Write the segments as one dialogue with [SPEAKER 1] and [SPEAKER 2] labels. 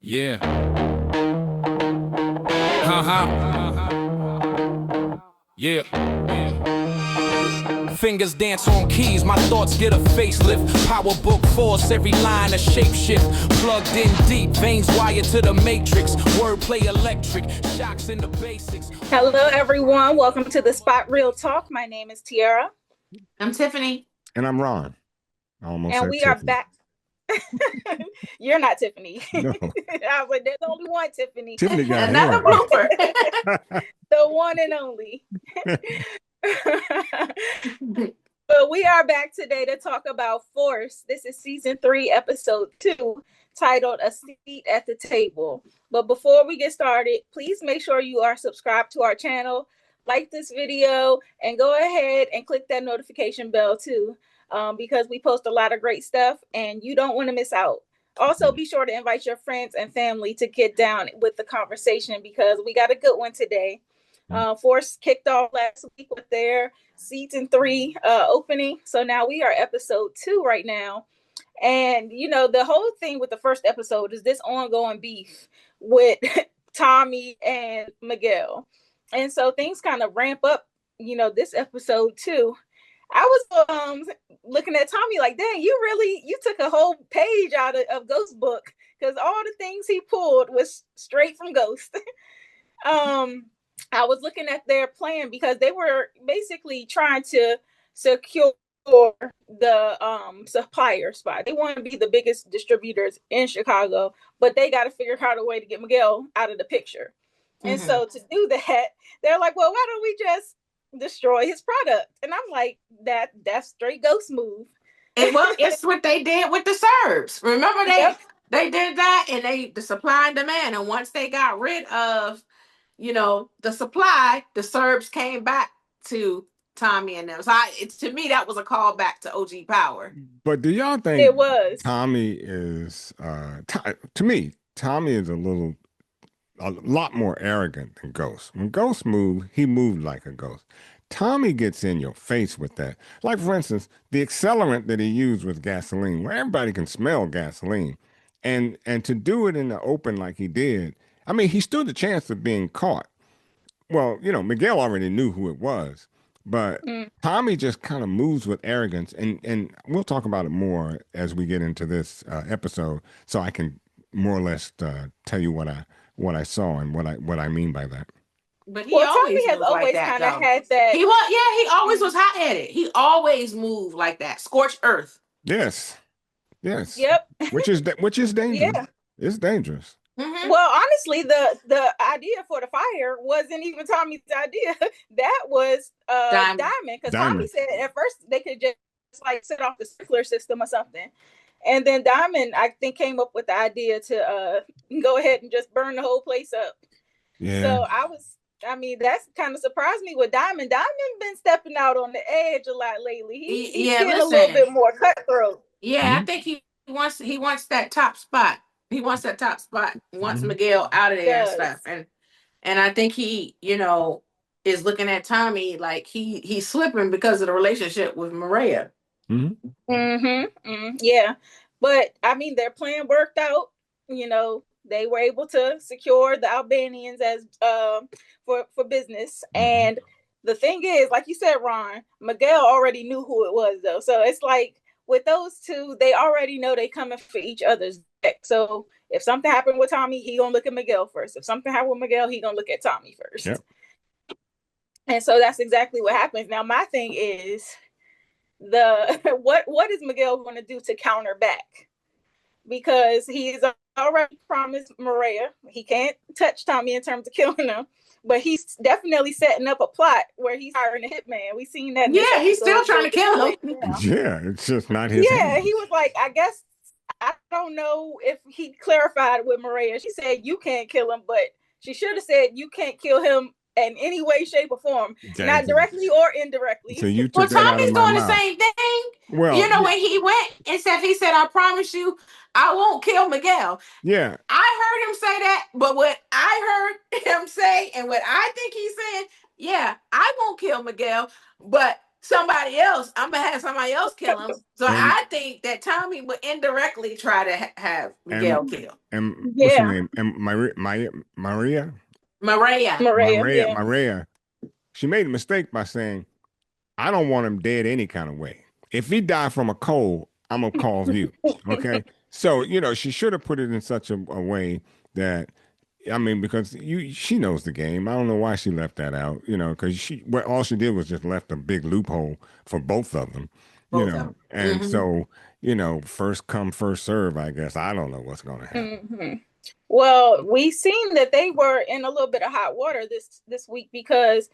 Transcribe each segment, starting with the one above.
[SPEAKER 1] Yeah. Uh-huh. Yeah. Fingers dance on keys, my thoughts get a facelift. PowerBook force, every line a shapeshift. Plugged in deep, veins wired to the matrix. Wordplay electric, shocks in the basics.
[SPEAKER 2] Hello, everyone. Welcome to the Spot Real Talk. My name is Tiara.
[SPEAKER 3] I'm Tiffany.
[SPEAKER 4] And I'm Ron. I almost
[SPEAKER 2] And
[SPEAKER 4] said
[SPEAKER 2] we are
[SPEAKER 4] Tiffany.
[SPEAKER 2] back. You're not Tiffany.
[SPEAKER 4] No.
[SPEAKER 2] I was like, there's only one Tiffany.
[SPEAKER 4] Tiffany got
[SPEAKER 3] Another
[SPEAKER 4] hair.
[SPEAKER 3] blooper.
[SPEAKER 2] The one and only. But we are back today to talk about Force. This is season 3, episode 2, titled A Seat at the Table. But before we get started, please make sure you are subscribed to our channel, like this video, and go ahead and click that notification bell too, because we post a lot of great stuff and you don't want to miss out. Also, be sure to invite your friends and family to get down with the conversation because we got a good one today. Force kicked off last week with their season 3 opening. So now we are episode 2 right now. And, you know, the whole thing with the first episode is this ongoing beef with Tommy and Miguel. And so things kind of ramp up, you know, this episode too. I was looking at Tommy like, dang, you took a whole page out of Ghost book because all the things he pulled was straight from Ghost. I was looking at their plan because they were basically trying to secure the supplier spot. They want to be the biggest distributors in Chicago, but they got to figure out a way to get Miguel out of the picture. And so to do that, they're like, well, why don't we just destroy his product? And I'm like, that's straight Ghost move.
[SPEAKER 3] And well, it's what they did with the STARZ. Remember they did that, and the supply and demand. And once they got rid of, the supply, the STARZ came back to Tommy and them. So to me, that was a call back to OG Power.
[SPEAKER 4] But do y'all think
[SPEAKER 2] It was.
[SPEAKER 4] Tommy is to me, Tommy is a lot more arrogant than Ghost. When Ghost moved, he moved like a ghost. Tommy gets in your face with that. Like, for instance, the accelerant that he used with gasoline, where everybody can smell gasoline. And to do it in the open like he did, I mean, he stood the chance of being caught. Well, Miguel already knew who it was, but Tommy just kind of moves with arrogance, and we'll talk about it more as we get into this episode, so I can more or less tell you what I saw and what I mean by that.
[SPEAKER 3] But Tommy has always
[SPEAKER 2] kind of had that.
[SPEAKER 3] He always was hot headed. He always moved like that, scorched earth.
[SPEAKER 4] Yes.
[SPEAKER 2] Yep.
[SPEAKER 4] Which is dangerous. Yeah. It's dangerous.
[SPEAKER 2] Mm-hmm. Well, honestly, the idea for the fire wasn't even Tommy's idea. That was Diamond, because Tommy said at first they could just like set off the sprinkler system or something, and then Diamond, I think, came up with the idea to go ahead and just burn the whole place up. Yeah. So that's kind of surprised me with Diamond. Diamond been stepping out on the edge a lot lately. He's getting a little bit more cutthroat.
[SPEAKER 3] Yeah, I think he wants that top spot. He wants that top spot. He wants Miguel out of there and stuff. And I think he, is looking at Tommy like he's slipping because of the relationship with Maria.
[SPEAKER 2] Yeah. But I mean, their plan worked out. They were able to secure the Albanians as for business. And the thing is, like you said, Ron, Miguel already knew who it was though. So it's like with those two, they already know they coming for each other's deck. So if something happened with Tommy, he gonna look at Miguel first. If something happened with Miguel, he gonna look at Tommy first. Yep. And so that's exactly what happens. Now, my thing is what is Miguel going to do to counter back? Because he's already promised Maria he can't touch Tommy in terms of killing him, but he's definitely setting up a plot where he's hiring a hitman. We've seen that.
[SPEAKER 3] Yeah, he's still trying to kill him.
[SPEAKER 4] Yeah, it's just not his.
[SPEAKER 2] Yeah, he was like, I guess, I don't know if he clarified with Maria. She said you can't kill him, but she should have said you can't kill him in any way, shape, or form, not directly or indirectly.
[SPEAKER 4] So you took that
[SPEAKER 3] Tommy's
[SPEAKER 4] out of my
[SPEAKER 3] doing
[SPEAKER 4] mouth.
[SPEAKER 3] The same thing. Well, when he went and he said, I promise you, I won't kill Miguel.
[SPEAKER 4] Yeah.
[SPEAKER 3] I heard him say that, but what I heard him say and what I think he said, yeah, I won't kill Miguel, but somebody else. I'm gonna have somebody else kill him. So
[SPEAKER 4] and
[SPEAKER 3] I think that Tommy would indirectly try to have Miguel
[SPEAKER 4] and
[SPEAKER 3] killed.
[SPEAKER 4] what's her
[SPEAKER 2] Yeah,
[SPEAKER 4] name? And Maria,
[SPEAKER 3] Maria.
[SPEAKER 2] Maria. Yeah.
[SPEAKER 4] Maria. She made a mistake by saying, "I don't want him dead any kind of way. If he died from a cold, I'm gonna call you." Okay, so she should have put it in such a way that. I mean, because she knows the game. I don't know why she left that out. Because all she did was just left a big loophole for both of them.
[SPEAKER 3] Both of them.
[SPEAKER 4] And so first come, first serve. I guess I don't know what's going to happen.
[SPEAKER 2] Mm-hmm. Well, we seen that they were in a little bit of hot water this week because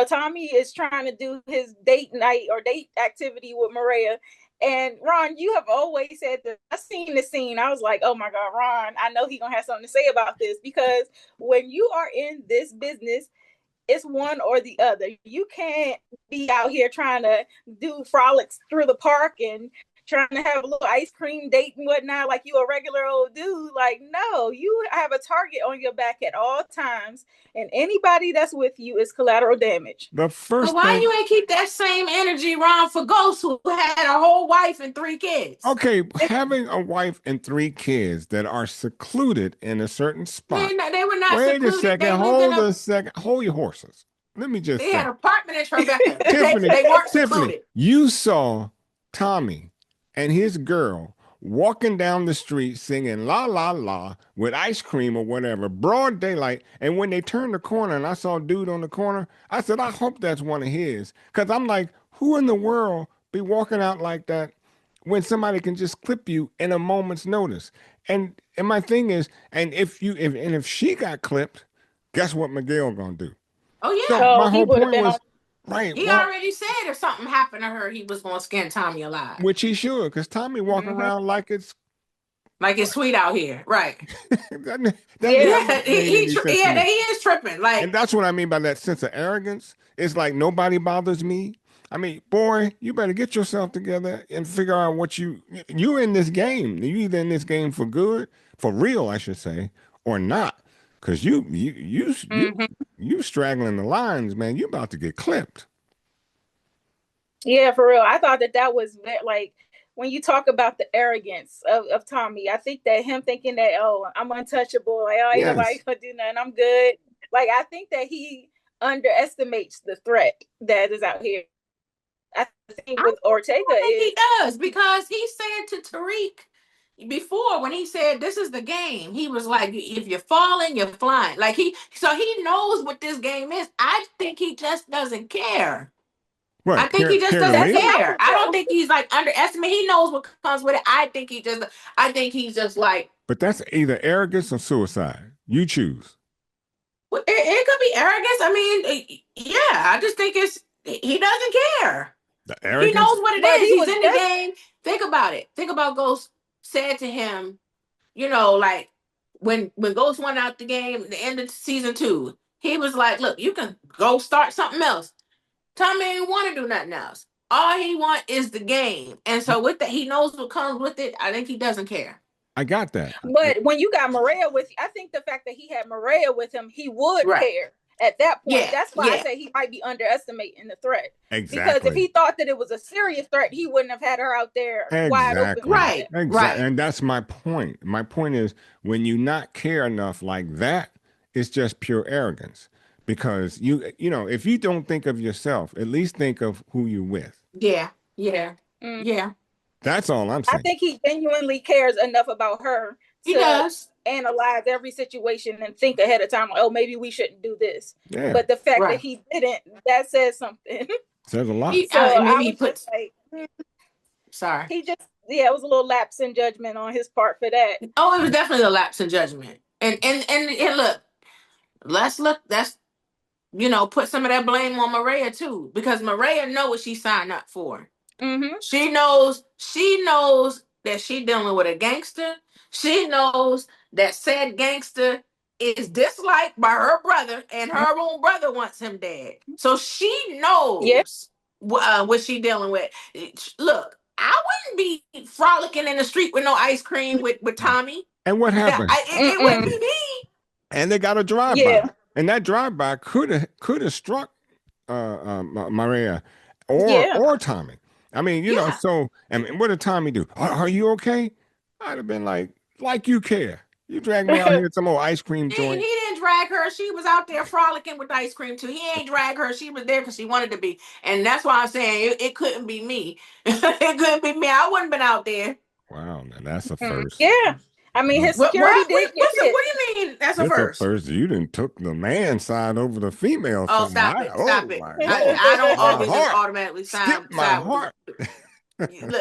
[SPEAKER 2] Tommy is trying to do his date night or date activity with Maria. And Ron, you have always said that I seen the scene. I was like, oh my God, Ron, I know he's gonna have something to say about this because when you are in this business, it's one or the other. You can't be out here trying to do frolics through the park and trying to have a little ice cream date and whatnot like you a regular old dude. Like, no, you have a target on your back at all times, and anybody that's with you is collateral damage.
[SPEAKER 4] The
[SPEAKER 3] But
[SPEAKER 4] first
[SPEAKER 3] why
[SPEAKER 4] thing,
[SPEAKER 3] you ain't keep that same energy, Ron, for Ghost, who had a whole wife and 3 kids?
[SPEAKER 4] okay, having a wife and 3 kids that are secluded in a certain spot.
[SPEAKER 3] They were not
[SPEAKER 4] Wait a
[SPEAKER 3] secluded.
[SPEAKER 4] second, hold your horses. Let me just
[SPEAKER 3] They
[SPEAKER 4] say,
[SPEAKER 3] had an apartment in Tribeca.
[SPEAKER 4] Tiffany,
[SPEAKER 3] they weren't
[SPEAKER 4] Tiffany,
[SPEAKER 3] secluded.
[SPEAKER 4] you saw Tommy and his girl walking down the street singing la la la with ice cream or whatever, broad daylight. And when they turned the corner and I saw a dude on the corner, I said, I hope that's one of his. Because I'm like, who in the world be walking out like that when somebody can just clip you in a moment's notice? And my thing is, and if she got clipped, guess what Miguel gonna do?
[SPEAKER 3] Oh yeah.
[SPEAKER 4] So my
[SPEAKER 2] he
[SPEAKER 4] whole
[SPEAKER 2] would have
[SPEAKER 4] point
[SPEAKER 2] been
[SPEAKER 4] was,
[SPEAKER 2] on.
[SPEAKER 4] right,
[SPEAKER 3] He already said if something happened to her, he was going to skin Tommy alive.
[SPEAKER 4] which he should, because Tommy walking around like it's
[SPEAKER 3] Like it's sweet out here, right?
[SPEAKER 4] that
[SPEAKER 2] Yeah.
[SPEAKER 4] never made any sense to me.
[SPEAKER 3] He is tripping. Like,
[SPEAKER 4] And that's what I mean by that sense of arrogance. It's like nobody bothers me. I mean, boy, you better get yourself together and figure out what you're in this game. You either in this game for good, for real, I should say, or not. Because you straggling the lines, man. You about to get clipped.
[SPEAKER 2] Yeah, for real. I thought that was like when you talk about the arrogance of Tommy, I think that him thinking that, oh, I'm untouchable, like, oh, ain't nobody gonna do nothing, I'm good. Like, I think that he underestimates the threat that is out here. I think with Ortega
[SPEAKER 3] he does, because he said to Tariq before, when he said this is the game, he was like, if you're falling, you're flying. Like he knows what this game is. I think he just doesn't care.
[SPEAKER 4] What,
[SPEAKER 3] I think he just doesn't care. I don't
[SPEAKER 2] live?
[SPEAKER 3] think he's like underestimating. He knows what comes with it. I think he's just like.
[SPEAKER 4] But that's either arrogance or suicide. You choose.
[SPEAKER 3] Well, it could be arrogance. I mean, yeah. I just think he doesn't care.
[SPEAKER 4] The arrogance?
[SPEAKER 3] He knows what it
[SPEAKER 2] But
[SPEAKER 3] is.
[SPEAKER 2] he
[SPEAKER 3] He's
[SPEAKER 2] was
[SPEAKER 3] in the game. Think about it. Think about Ghost said to him, like when Ghost went out the game at the end of season 2, he was like, look, you can go start something else. Tommy ain't want to do nothing else. All he want is the game. And so with that, he knows what comes with it. I think he doesn't care.
[SPEAKER 4] I got that.
[SPEAKER 2] But when you got Maria with, I think the fact that he had Maria with him, he would care at that point.
[SPEAKER 3] Yeah,
[SPEAKER 2] that's why I say he might be underestimating the threat.
[SPEAKER 4] Exactly.
[SPEAKER 2] Because if he thought that it was a serious threat, he wouldn't have had her out there wide open.
[SPEAKER 3] Right.
[SPEAKER 4] Exactly. And that's my point. My point is, when you not care enough like that, it's just pure arrogance. Because if you don't think of yourself, at least think of who you're with.
[SPEAKER 3] Yeah.
[SPEAKER 4] That's all I'm saying.
[SPEAKER 2] I think he genuinely cares enough about her to analyze every situation and think ahead of time, like, oh, maybe we shouldn't do this.
[SPEAKER 4] Yeah.
[SPEAKER 2] But the fact that he didn't, that says something.
[SPEAKER 4] Says a lot.
[SPEAKER 2] Maybe he puts
[SPEAKER 3] sorry.
[SPEAKER 2] He just, it was a little lapse in judgment on his part for that.
[SPEAKER 3] Oh, it was definitely a lapse in judgment. And look, that's put some of that blame on Maria too, because Maria know what she signed up for.
[SPEAKER 2] Mm-hmm.
[SPEAKER 3] She knows that she dealing with a gangster. She knows that said gangster is disliked by her brother, and her own brother wants him dead. So she knows what she dealing with. Look, I wouldn't be frolicking in the street with no ice cream with Tommy.
[SPEAKER 4] And what happened?
[SPEAKER 3] It wouldn't be me.
[SPEAKER 4] And they got a drive-by. And that drive-by could have struck Maria.
[SPEAKER 2] Yeah.
[SPEAKER 4] or Tommy. I mean,
[SPEAKER 3] Yeah.
[SPEAKER 4] so and what did Tommy do? Are you okay? I'd have been like you care. You drag me out here to some old ice cream
[SPEAKER 3] He
[SPEAKER 4] joint.
[SPEAKER 3] didn't drag her. She was out there frolicking with ice cream too. He ain't drag her. She was there because she wanted to be. And that's why I'm saying it couldn't be me. It couldn't be me. I wouldn't been out there.
[SPEAKER 4] Wow, now that's a first.
[SPEAKER 2] Yeah. I mean, his
[SPEAKER 4] Mm.
[SPEAKER 3] What
[SPEAKER 2] security
[SPEAKER 3] what
[SPEAKER 2] did get
[SPEAKER 3] what's it,
[SPEAKER 2] hit.
[SPEAKER 3] what do you mean that's a
[SPEAKER 4] It's a
[SPEAKER 3] first?
[SPEAKER 4] first. You didn't took the man side over the female
[SPEAKER 3] Oh,
[SPEAKER 4] side.
[SPEAKER 3] stop it.
[SPEAKER 4] Oh
[SPEAKER 3] Stop it.
[SPEAKER 4] my
[SPEAKER 3] I,
[SPEAKER 4] Lord,
[SPEAKER 3] I don't
[SPEAKER 4] my
[SPEAKER 3] always just
[SPEAKER 4] heart
[SPEAKER 3] automatically
[SPEAKER 4] skipped my
[SPEAKER 3] side with
[SPEAKER 4] heart.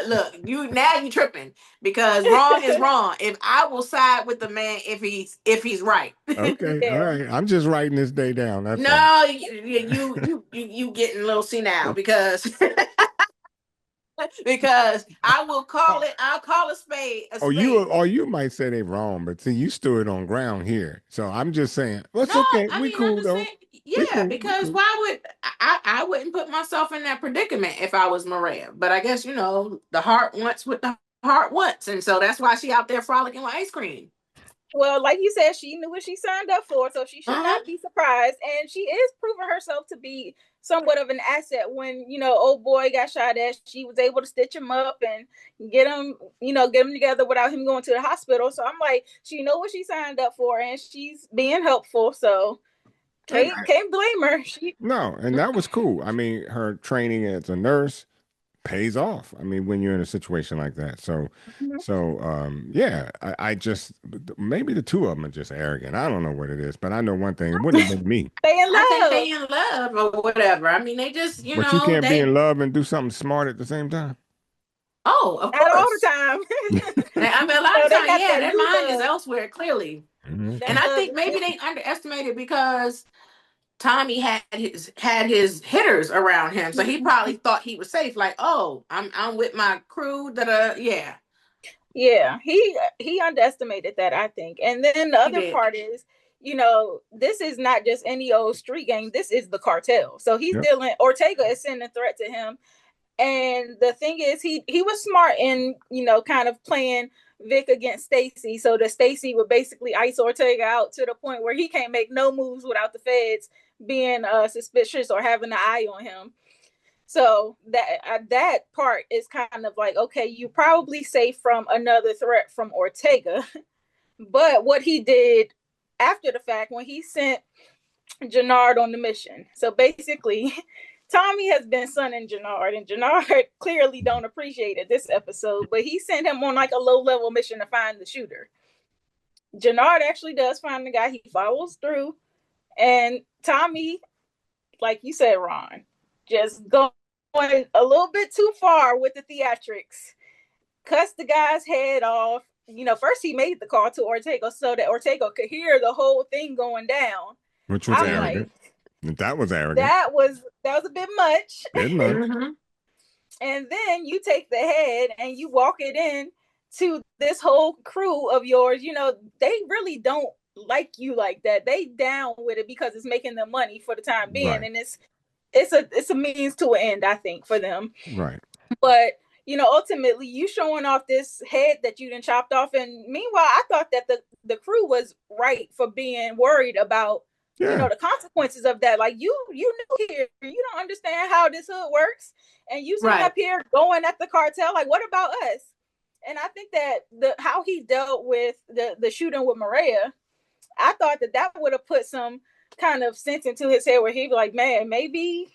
[SPEAKER 3] look, you now you tripping because wrong is wrong. If I will side with the man if he's right.
[SPEAKER 4] Okay, all
[SPEAKER 2] Yeah.
[SPEAKER 4] right. I'm just writing this day down. That's all.
[SPEAKER 3] No, you getting a little senile because because I'll call a spade a
[SPEAKER 4] Oh, you
[SPEAKER 3] spade.
[SPEAKER 4] or you might say they wrong, but see, you stood on ground here. So I'm just saying, well, it's
[SPEAKER 3] No,
[SPEAKER 4] okay.
[SPEAKER 3] I
[SPEAKER 4] We
[SPEAKER 3] mean I'm
[SPEAKER 4] cool
[SPEAKER 3] just
[SPEAKER 4] though.
[SPEAKER 3] saying
[SPEAKER 4] We
[SPEAKER 3] yeah,
[SPEAKER 4] cool. We
[SPEAKER 3] because
[SPEAKER 4] cool.
[SPEAKER 3] why would I wouldn't put myself in that predicament if I was Maria. But I guess the heart wants what the heart wants, and so that's why she out there frolicking with ice cream.
[SPEAKER 2] Well, like you said, she knew what she signed up for, so she should
[SPEAKER 3] Uh-huh.
[SPEAKER 2] not be surprised. And she is proving herself to be somewhat of an asset. When old boy got shot at, she was able to stitch him up and get him together without him going to the hospital. So I'm like, she know what she signed up for, and she's being helpful. So
[SPEAKER 4] And
[SPEAKER 2] can't blame her. She
[SPEAKER 4] no, and that was cool. I mean, her training as a nurse pays off. I mean, when you're in a situation like that. Yeah, I just maybe the two of them are just arrogant. I don't know what it is, but I know one thing: it wouldn't have been me.
[SPEAKER 2] stay in
[SPEAKER 3] I think
[SPEAKER 2] love
[SPEAKER 3] they in love or whatever. I mean, they just,
[SPEAKER 4] But you can't be
[SPEAKER 3] they.
[SPEAKER 4] in love and do something smart at the same time.
[SPEAKER 3] Oh, of
[SPEAKER 2] not all the
[SPEAKER 3] course.
[SPEAKER 2] time.
[SPEAKER 3] I mean, a lot of
[SPEAKER 2] They
[SPEAKER 3] time,
[SPEAKER 2] got
[SPEAKER 3] yeah,
[SPEAKER 2] that
[SPEAKER 3] their
[SPEAKER 2] new
[SPEAKER 3] mind is
[SPEAKER 2] love.
[SPEAKER 3] elsewhere clearly,
[SPEAKER 2] That
[SPEAKER 3] and
[SPEAKER 4] Okay.
[SPEAKER 3] I
[SPEAKER 2] love
[SPEAKER 3] think
[SPEAKER 2] is
[SPEAKER 3] maybe
[SPEAKER 2] new.
[SPEAKER 3] they underestimated because Tommy had his hitters around him, so he probably thought he was safe. Like, oh, I'm with my crew. That yeah,
[SPEAKER 2] Yeah, he underestimated that, I think. And then the
[SPEAKER 3] he
[SPEAKER 2] other
[SPEAKER 3] did.
[SPEAKER 2] part is, this is not just any old street gang. This is the cartel. So he's
[SPEAKER 4] Yep.
[SPEAKER 2] dealing. Ortega is sending a threat to him, and the thing is, he was smart in kind of playing Vic against Stacy, so that Stacy would basically ice Ortega out to the point where he can't make no moves without the feds being suspicious or having an eye on him. So that part is kind of like, okay, you probably safe from another threat from Ortega. But what he did after the fact when he sent Jannard on the mission. So basically, Tommy has been sunning Jannard, and Jannard clearly don't appreciate it this episode, but he sent him on like a low-level mission to find the shooter. Jannard actually does find the guy. He follows through, and Tommy, like you said, Ron, just going a little bit too far with the theatrics. Cuts the guy's head off. First he made the call to Ortega so that Ortega could hear the whole thing going down.
[SPEAKER 4] Which was
[SPEAKER 2] I'm
[SPEAKER 3] Mm-hmm.
[SPEAKER 2] like,
[SPEAKER 4] arrogant. That was arrogant.
[SPEAKER 2] that was a bit much.
[SPEAKER 4] Bit much.
[SPEAKER 3] Mm-hmm.
[SPEAKER 2] And then you take the head and you walk it in to this whole crew of yours. They really don't like you like that. They down with it because it's making them money for the time being,
[SPEAKER 4] Right.
[SPEAKER 2] and it's a means to an end, I think, for them.
[SPEAKER 4] Right.
[SPEAKER 2] But ultimately, you showing off this head that you done chopped off, and meanwhile, I thought that the crew was right for being worried about
[SPEAKER 4] Yeah.
[SPEAKER 2] the consequences of that. Like you new here, you don't understand how this hood works, and you sitting
[SPEAKER 3] Right.
[SPEAKER 2] up here going at the cartel. Like, what about us? And I think that how he dealt with the shooting with Maria, I thought that would have put some kind of sense into his head where he'd be like, man, maybe,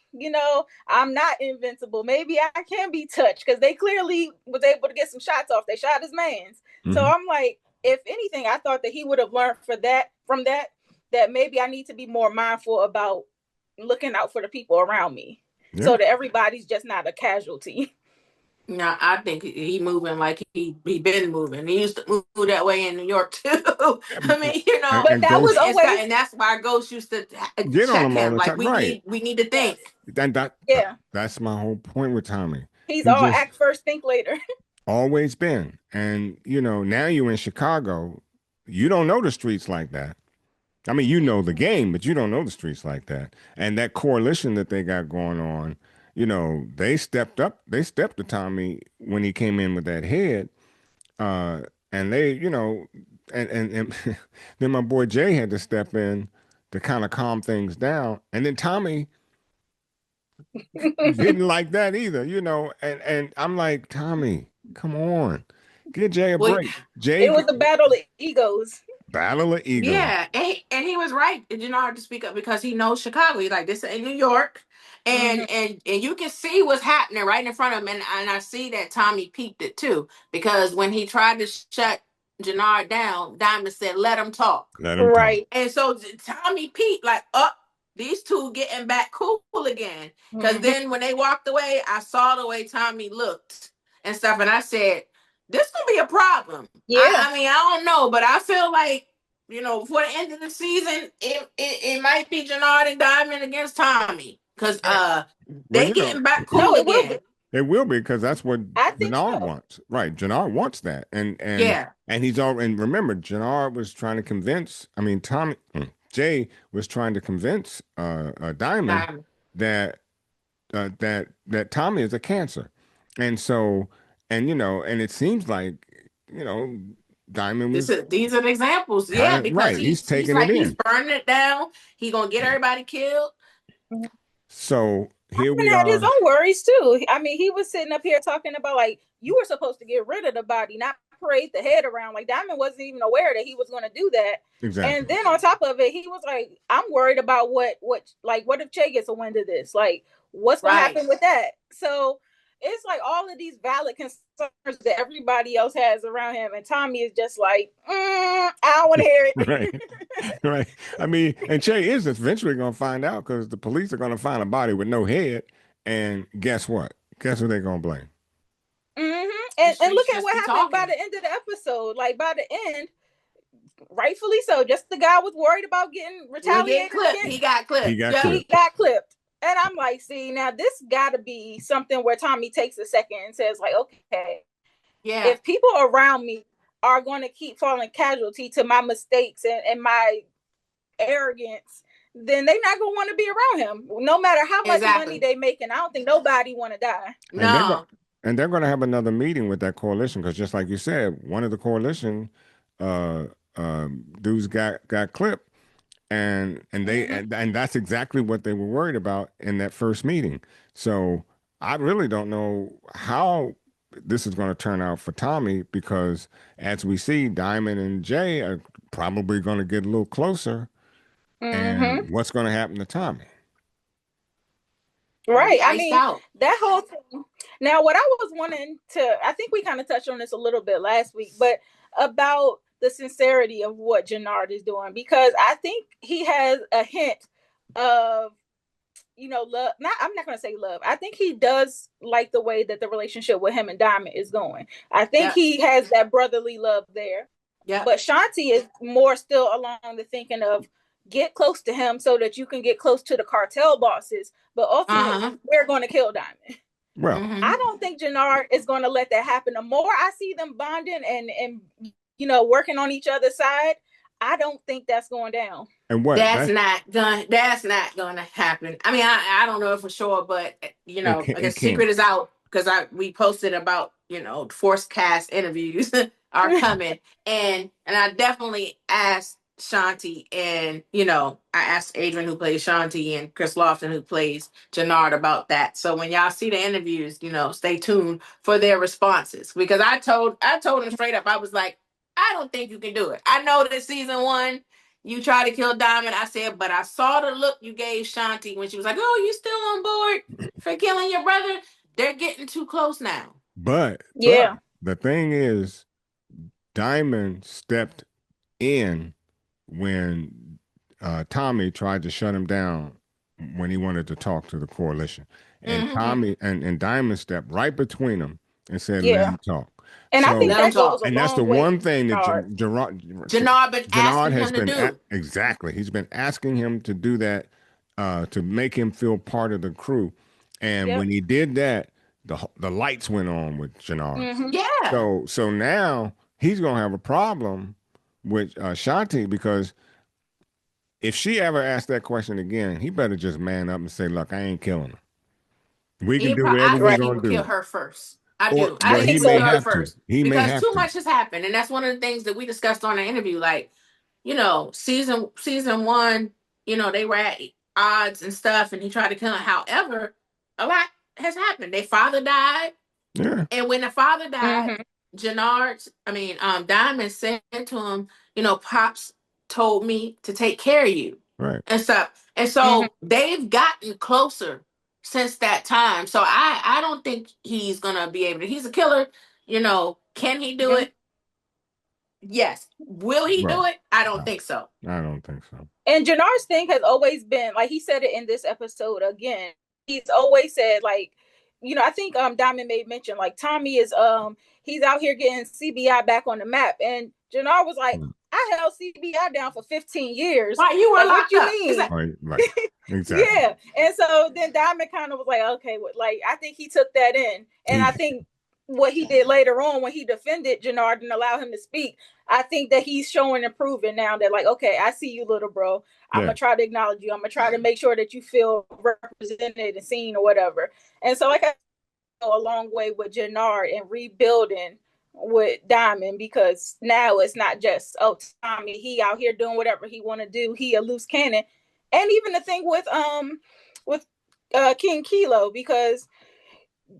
[SPEAKER 2] I'm not invincible. Maybe I can be touched, because they clearly was able to get some shots off. They shot his mans. So
[SPEAKER 4] Mm-hmm.
[SPEAKER 2] I'm like, if anything, I thought that he would have learned from that maybe I need to be more mindful about looking out for the people around me so
[SPEAKER 4] Yeah.
[SPEAKER 2] that everybody's just not a casualty.
[SPEAKER 3] No, I think he moving like he been moving. He used to move that way in New York too. I mean,
[SPEAKER 2] But
[SPEAKER 4] And
[SPEAKER 2] that was
[SPEAKER 4] Ghost
[SPEAKER 3] and Scott,
[SPEAKER 2] always,
[SPEAKER 3] and that's why Ghost used to
[SPEAKER 4] get on
[SPEAKER 3] check
[SPEAKER 4] him all
[SPEAKER 3] him.
[SPEAKER 4] the
[SPEAKER 3] Like
[SPEAKER 4] time. Right.
[SPEAKER 3] we need to
[SPEAKER 2] yes,
[SPEAKER 3] think.
[SPEAKER 2] yeah.
[SPEAKER 4] That's my whole point with Tommy.
[SPEAKER 2] He's
[SPEAKER 4] He
[SPEAKER 2] all
[SPEAKER 4] just
[SPEAKER 2] act first, think later.
[SPEAKER 4] always been. And now you're in Chicago. You don't know the streets like that. I mean, you know the game, but you don't know the streets like that. And that coalition that they got going on, they stepped up. They stepped to Tommy when he came in with that head. Uh, and they, and then my boy Jay had to step in to kind of calm things down. And then Tommy didn't like that either, you know. And I'm like, Tommy, come on, give Jay a
[SPEAKER 3] Well,
[SPEAKER 4] break. Jay
[SPEAKER 2] It was the battle of egos.
[SPEAKER 4] battle of ego.
[SPEAKER 3] yeah, and he was right, you know, to speak up because he knows Chicago. He's like, this in New York,
[SPEAKER 2] Hmm.
[SPEAKER 3] and you can see what's happening right in front of him, and I see that Tommy peeped it too because when he tried to shut Jannard down, Diamond said, "Let him talk,"
[SPEAKER 4] Let him talk.
[SPEAKER 2] Right.
[SPEAKER 3] and so Tommy peeped like, "Up, these two getting back cool again." Because
[SPEAKER 2] Hmm.
[SPEAKER 3] then when they walked away, I saw the way Tommy looked and stuff, and I said, "This gonna be a problem."
[SPEAKER 2] Yeah.
[SPEAKER 3] I mean, I don't know, but I feel like, you know, before the end of the season, it might be Jannard and Diamond against Tommy because
[SPEAKER 4] Well,
[SPEAKER 3] they
[SPEAKER 4] you know,
[SPEAKER 3] getting back
[SPEAKER 2] No,
[SPEAKER 3] cool
[SPEAKER 2] it will be.
[SPEAKER 3] again.
[SPEAKER 4] it will be because that's what
[SPEAKER 2] I think
[SPEAKER 4] Jannard
[SPEAKER 2] so.
[SPEAKER 4] wants. Right. Jannard wants that.
[SPEAKER 3] Yeah,
[SPEAKER 4] And he's all and remember, Jannard was trying to convince, I mean, Jay was trying to convince Diamond
[SPEAKER 3] Diamond.
[SPEAKER 4] that that Tommy is a cancer. And so, and you know, and it seems like, you know, Diamond was
[SPEAKER 3] These are the examples.
[SPEAKER 4] kind
[SPEAKER 3] Yeah,
[SPEAKER 4] of
[SPEAKER 3] because
[SPEAKER 4] right. He's
[SPEAKER 3] he's
[SPEAKER 4] taking it
[SPEAKER 3] like he's
[SPEAKER 4] in.
[SPEAKER 3] burning it down. He gonna get everybody killed.
[SPEAKER 4] So here we
[SPEAKER 2] Diamond had his
[SPEAKER 4] are.
[SPEAKER 2] own worries too. I mean, he was sitting up here talking about like you were supposed to get rid of the body, not parade the head around. Like Diamond wasn't even aware that he was going to do that. And
[SPEAKER 4] Exactly.
[SPEAKER 2] then on top of it, he was like, "I'm worried about what if Che gets a wind of this? Like, what's going to
[SPEAKER 3] Right.
[SPEAKER 2] happen with that?" So it's like all of these valid concerns that everybody else has around him, and Tommy is just like, I don't want to hear
[SPEAKER 4] Right.
[SPEAKER 2] it.
[SPEAKER 4] Right. I mean, and Che is eventually going to find out because the police are going to find a body with no head. And guess what? Guess who they're going to blame?
[SPEAKER 3] The
[SPEAKER 2] And
[SPEAKER 3] streets
[SPEAKER 2] look at
[SPEAKER 3] just
[SPEAKER 2] what
[SPEAKER 3] be
[SPEAKER 2] happened by
[SPEAKER 3] talking.
[SPEAKER 2] the end of the episode. Like by the end, rightfully so. Just the guy was worried about getting
[SPEAKER 3] We get
[SPEAKER 2] retaliated
[SPEAKER 3] clipped. He
[SPEAKER 2] against.
[SPEAKER 3] got
[SPEAKER 4] He
[SPEAKER 3] clipped.
[SPEAKER 4] got
[SPEAKER 3] Yep.
[SPEAKER 2] He
[SPEAKER 4] clipped.
[SPEAKER 2] got clipped. And I'm like, see, now this got to be something where Tommy takes a second and says, like, okay,
[SPEAKER 3] Yeah.
[SPEAKER 2] if people around me are going to keep falling casualty to my mistakes and my arrogance, then they're not going to want to be around him. No matter how much money
[SPEAKER 3] Exactly.
[SPEAKER 2] they make, and I don't think nobody want to die.
[SPEAKER 4] And they're going
[SPEAKER 3] No.
[SPEAKER 4] and they're going to have another meeting with that coalition because just like you said, one of the coalition uh, dudes got clipped, and that's exactly what they were worried about in that first meeting. So I really don't know how this is going to turn out for Tommy because as we see, Diamond and Jay are probably going to get a little closer,
[SPEAKER 2] Mm-hmm.
[SPEAKER 4] and what's going to happen to Tommy?
[SPEAKER 3] Gonna
[SPEAKER 2] Right.
[SPEAKER 3] be
[SPEAKER 2] I
[SPEAKER 3] iced
[SPEAKER 2] mean,
[SPEAKER 3] out.
[SPEAKER 2] that whole thing. Now, what I was wanting to, I think we kind of touched on this a little bit last week, but about the sincerity of what Jannard is doing, because I think he has a hint of, love. Not, I'm not going to say love. I think he does like the way that the relationship with him and Diamond is going. I think
[SPEAKER 3] Yep.
[SPEAKER 2] he has that brotherly love there.
[SPEAKER 3] Yep.
[SPEAKER 2] But Shanti is more still along the thinking of get close to him so that you can get close to the cartel bosses. But ultimately,
[SPEAKER 3] Uh-huh.
[SPEAKER 2] we're going to kill Diamond.
[SPEAKER 4] Well,
[SPEAKER 2] I
[SPEAKER 3] Mm-hmm.
[SPEAKER 2] don't think Jannard is going to let that happen. The more I see them bonding and working on each other's side, I don't think that's going down.
[SPEAKER 4] and what that
[SPEAKER 3] That's not gonna happen. I mean, I don't know for sure, but you know,
[SPEAKER 4] it
[SPEAKER 3] the secret
[SPEAKER 4] can't.
[SPEAKER 3] is out because we posted about, you know, forced cast interviews are coming, and I definitely asked Shanti, and you know, I asked Adrian who plays Shanti and Chris Lofton who plays Jannard about that. So when y'all see the interviews, you know, stay tuned for their responses because I told him straight up, I was like, I don't think you can do it. I know that season one you tried to kill Diamond. I said, but I saw the look you gave Shanti when she was like, "Oh, you still on board for killing your brother?" They're getting too close now.
[SPEAKER 4] But
[SPEAKER 2] Yeah.
[SPEAKER 4] the thing is, Diamond stepped in when Tommy tried to shut him down when he wanted to talk to the coalition. And
[SPEAKER 3] Mm-hmm.
[SPEAKER 4] Tommy and Diamond stepped right between them and said, "Let
[SPEAKER 2] Yeah.
[SPEAKER 4] him talk."
[SPEAKER 2] And I think
[SPEAKER 3] Let
[SPEAKER 4] So,
[SPEAKER 3] them
[SPEAKER 2] that goes
[SPEAKER 3] talk.
[SPEAKER 2] a
[SPEAKER 4] and that's the
[SPEAKER 2] long way
[SPEAKER 4] one
[SPEAKER 2] with
[SPEAKER 4] thing that
[SPEAKER 2] Jannard.
[SPEAKER 3] Jannard been
[SPEAKER 4] Gerard
[SPEAKER 3] asking
[SPEAKER 4] has
[SPEAKER 3] him to
[SPEAKER 4] been
[SPEAKER 3] do.
[SPEAKER 4] exactly. He's been asking him to do that to make him feel part of the crew. And
[SPEAKER 2] Yep.
[SPEAKER 4] when he did that, the lights went on with Jannard.
[SPEAKER 2] Mm-hmm.
[SPEAKER 3] Yeah.
[SPEAKER 4] So now he's gonna have a problem with Shanti because if she ever asks that question again, he better just man up and say, "Look, I ain't killing her. We can do whatever
[SPEAKER 3] I
[SPEAKER 4] we're
[SPEAKER 2] Right.
[SPEAKER 3] think he
[SPEAKER 4] gonna
[SPEAKER 3] would kill
[SPEAKER 4] do."
[SPEAKER 3] her first. I
[SPEAKER 4] Or
[SPEAKER 3] do. I
[SPEAKER 2] I
[SPEAKER 4] well,
[SPEAKER 3] think
[SPEAKER 2] think
[SPEAKER 4] he
[SPEAKER 3] he would
[SPEAKER 4] may
[SPEAKER 2] so
[SPEAKER 3] kill her
[SPEAKER 2] too.
[SPEAKER 4] have to.
[SPEAKER 3] first
[SPEAKER 4] He may
[SPEAKER 3] because
[SPEAKER 4] have
[SPEAKER 3] too
[SPEAKER 4] to.
[SPEAKER 3] much has happened, and that's one of the things that we discussed on the interview. Like, you know, season one, you know, they were at odds and stuff, and he tried to kill her. However, a lot has happened. Their father died.
[SPEAKER 4] Yeah.
[SPEAKER 3] And when the father died,
[SPEAKER 2] Mhm.
[SPEAKER 3] Diamond said to him, Pops told me to take care of you
[SPEAKER 4] Right.
[SPEAKER 3] and stuff. And
[SPEAKER 2] Mhm.
[SPEAKER 3] so they've gotten closer since that time. So I don't think he's gonna be able to. He's a killer. Can he do
[SPEAKER 2] Mhm.
[SPEAKER 3] it? Yes. Will he
[SPEAKER 4] Right.
[SPEAKER 3] do it? I don't
[SPEAKER 4] No,
[SPEAKER 3] think so.
[SPEAKER 4] I don't think so.
[SPEAKER 2] And Jannard's thing has always been like he said it in this episode again. He's always said like, I think Diamond made mention like Tommy is he's out here getting CBI back on the map, and Jannard was like,
[SPEAKER 4] Mm.
[SPEAKER 2] I held CBI down for 15 years.
[SPEAKER 3] Why you were
[SPEAKER 2] Like, what
[SPEAKER 3] locked
[SPEAKER 2] you
[SPEAKER 3] up? Is
[SPEAKER 2] mean?
[SPEAKER 3] that
[SPEAKER 4] Right. Right. Exactly.
[SPEAKER 2] Yeah. And so then Diamond kind of was like, okay, like I think he took that in, and I
[SPEAKER 4] He,
[SPEAKER 2] think what he did later on when he defended Jannard and allowed him to speak, I think that he's showing and proving now that like, okay, I see you, little bro. I'm
[SPEAKER 4] yeah.
[SPEAKER 2] gonna try to acknowledge you. I'm gonna try to make sure that you feel represented and seen or whatever. And so like I go a long way with Jannard and rebuilding with Diamond, because now it's not just Tommy, he out here doing whatever he want to do. He a loose cannon. And even the thing with King Kilo, because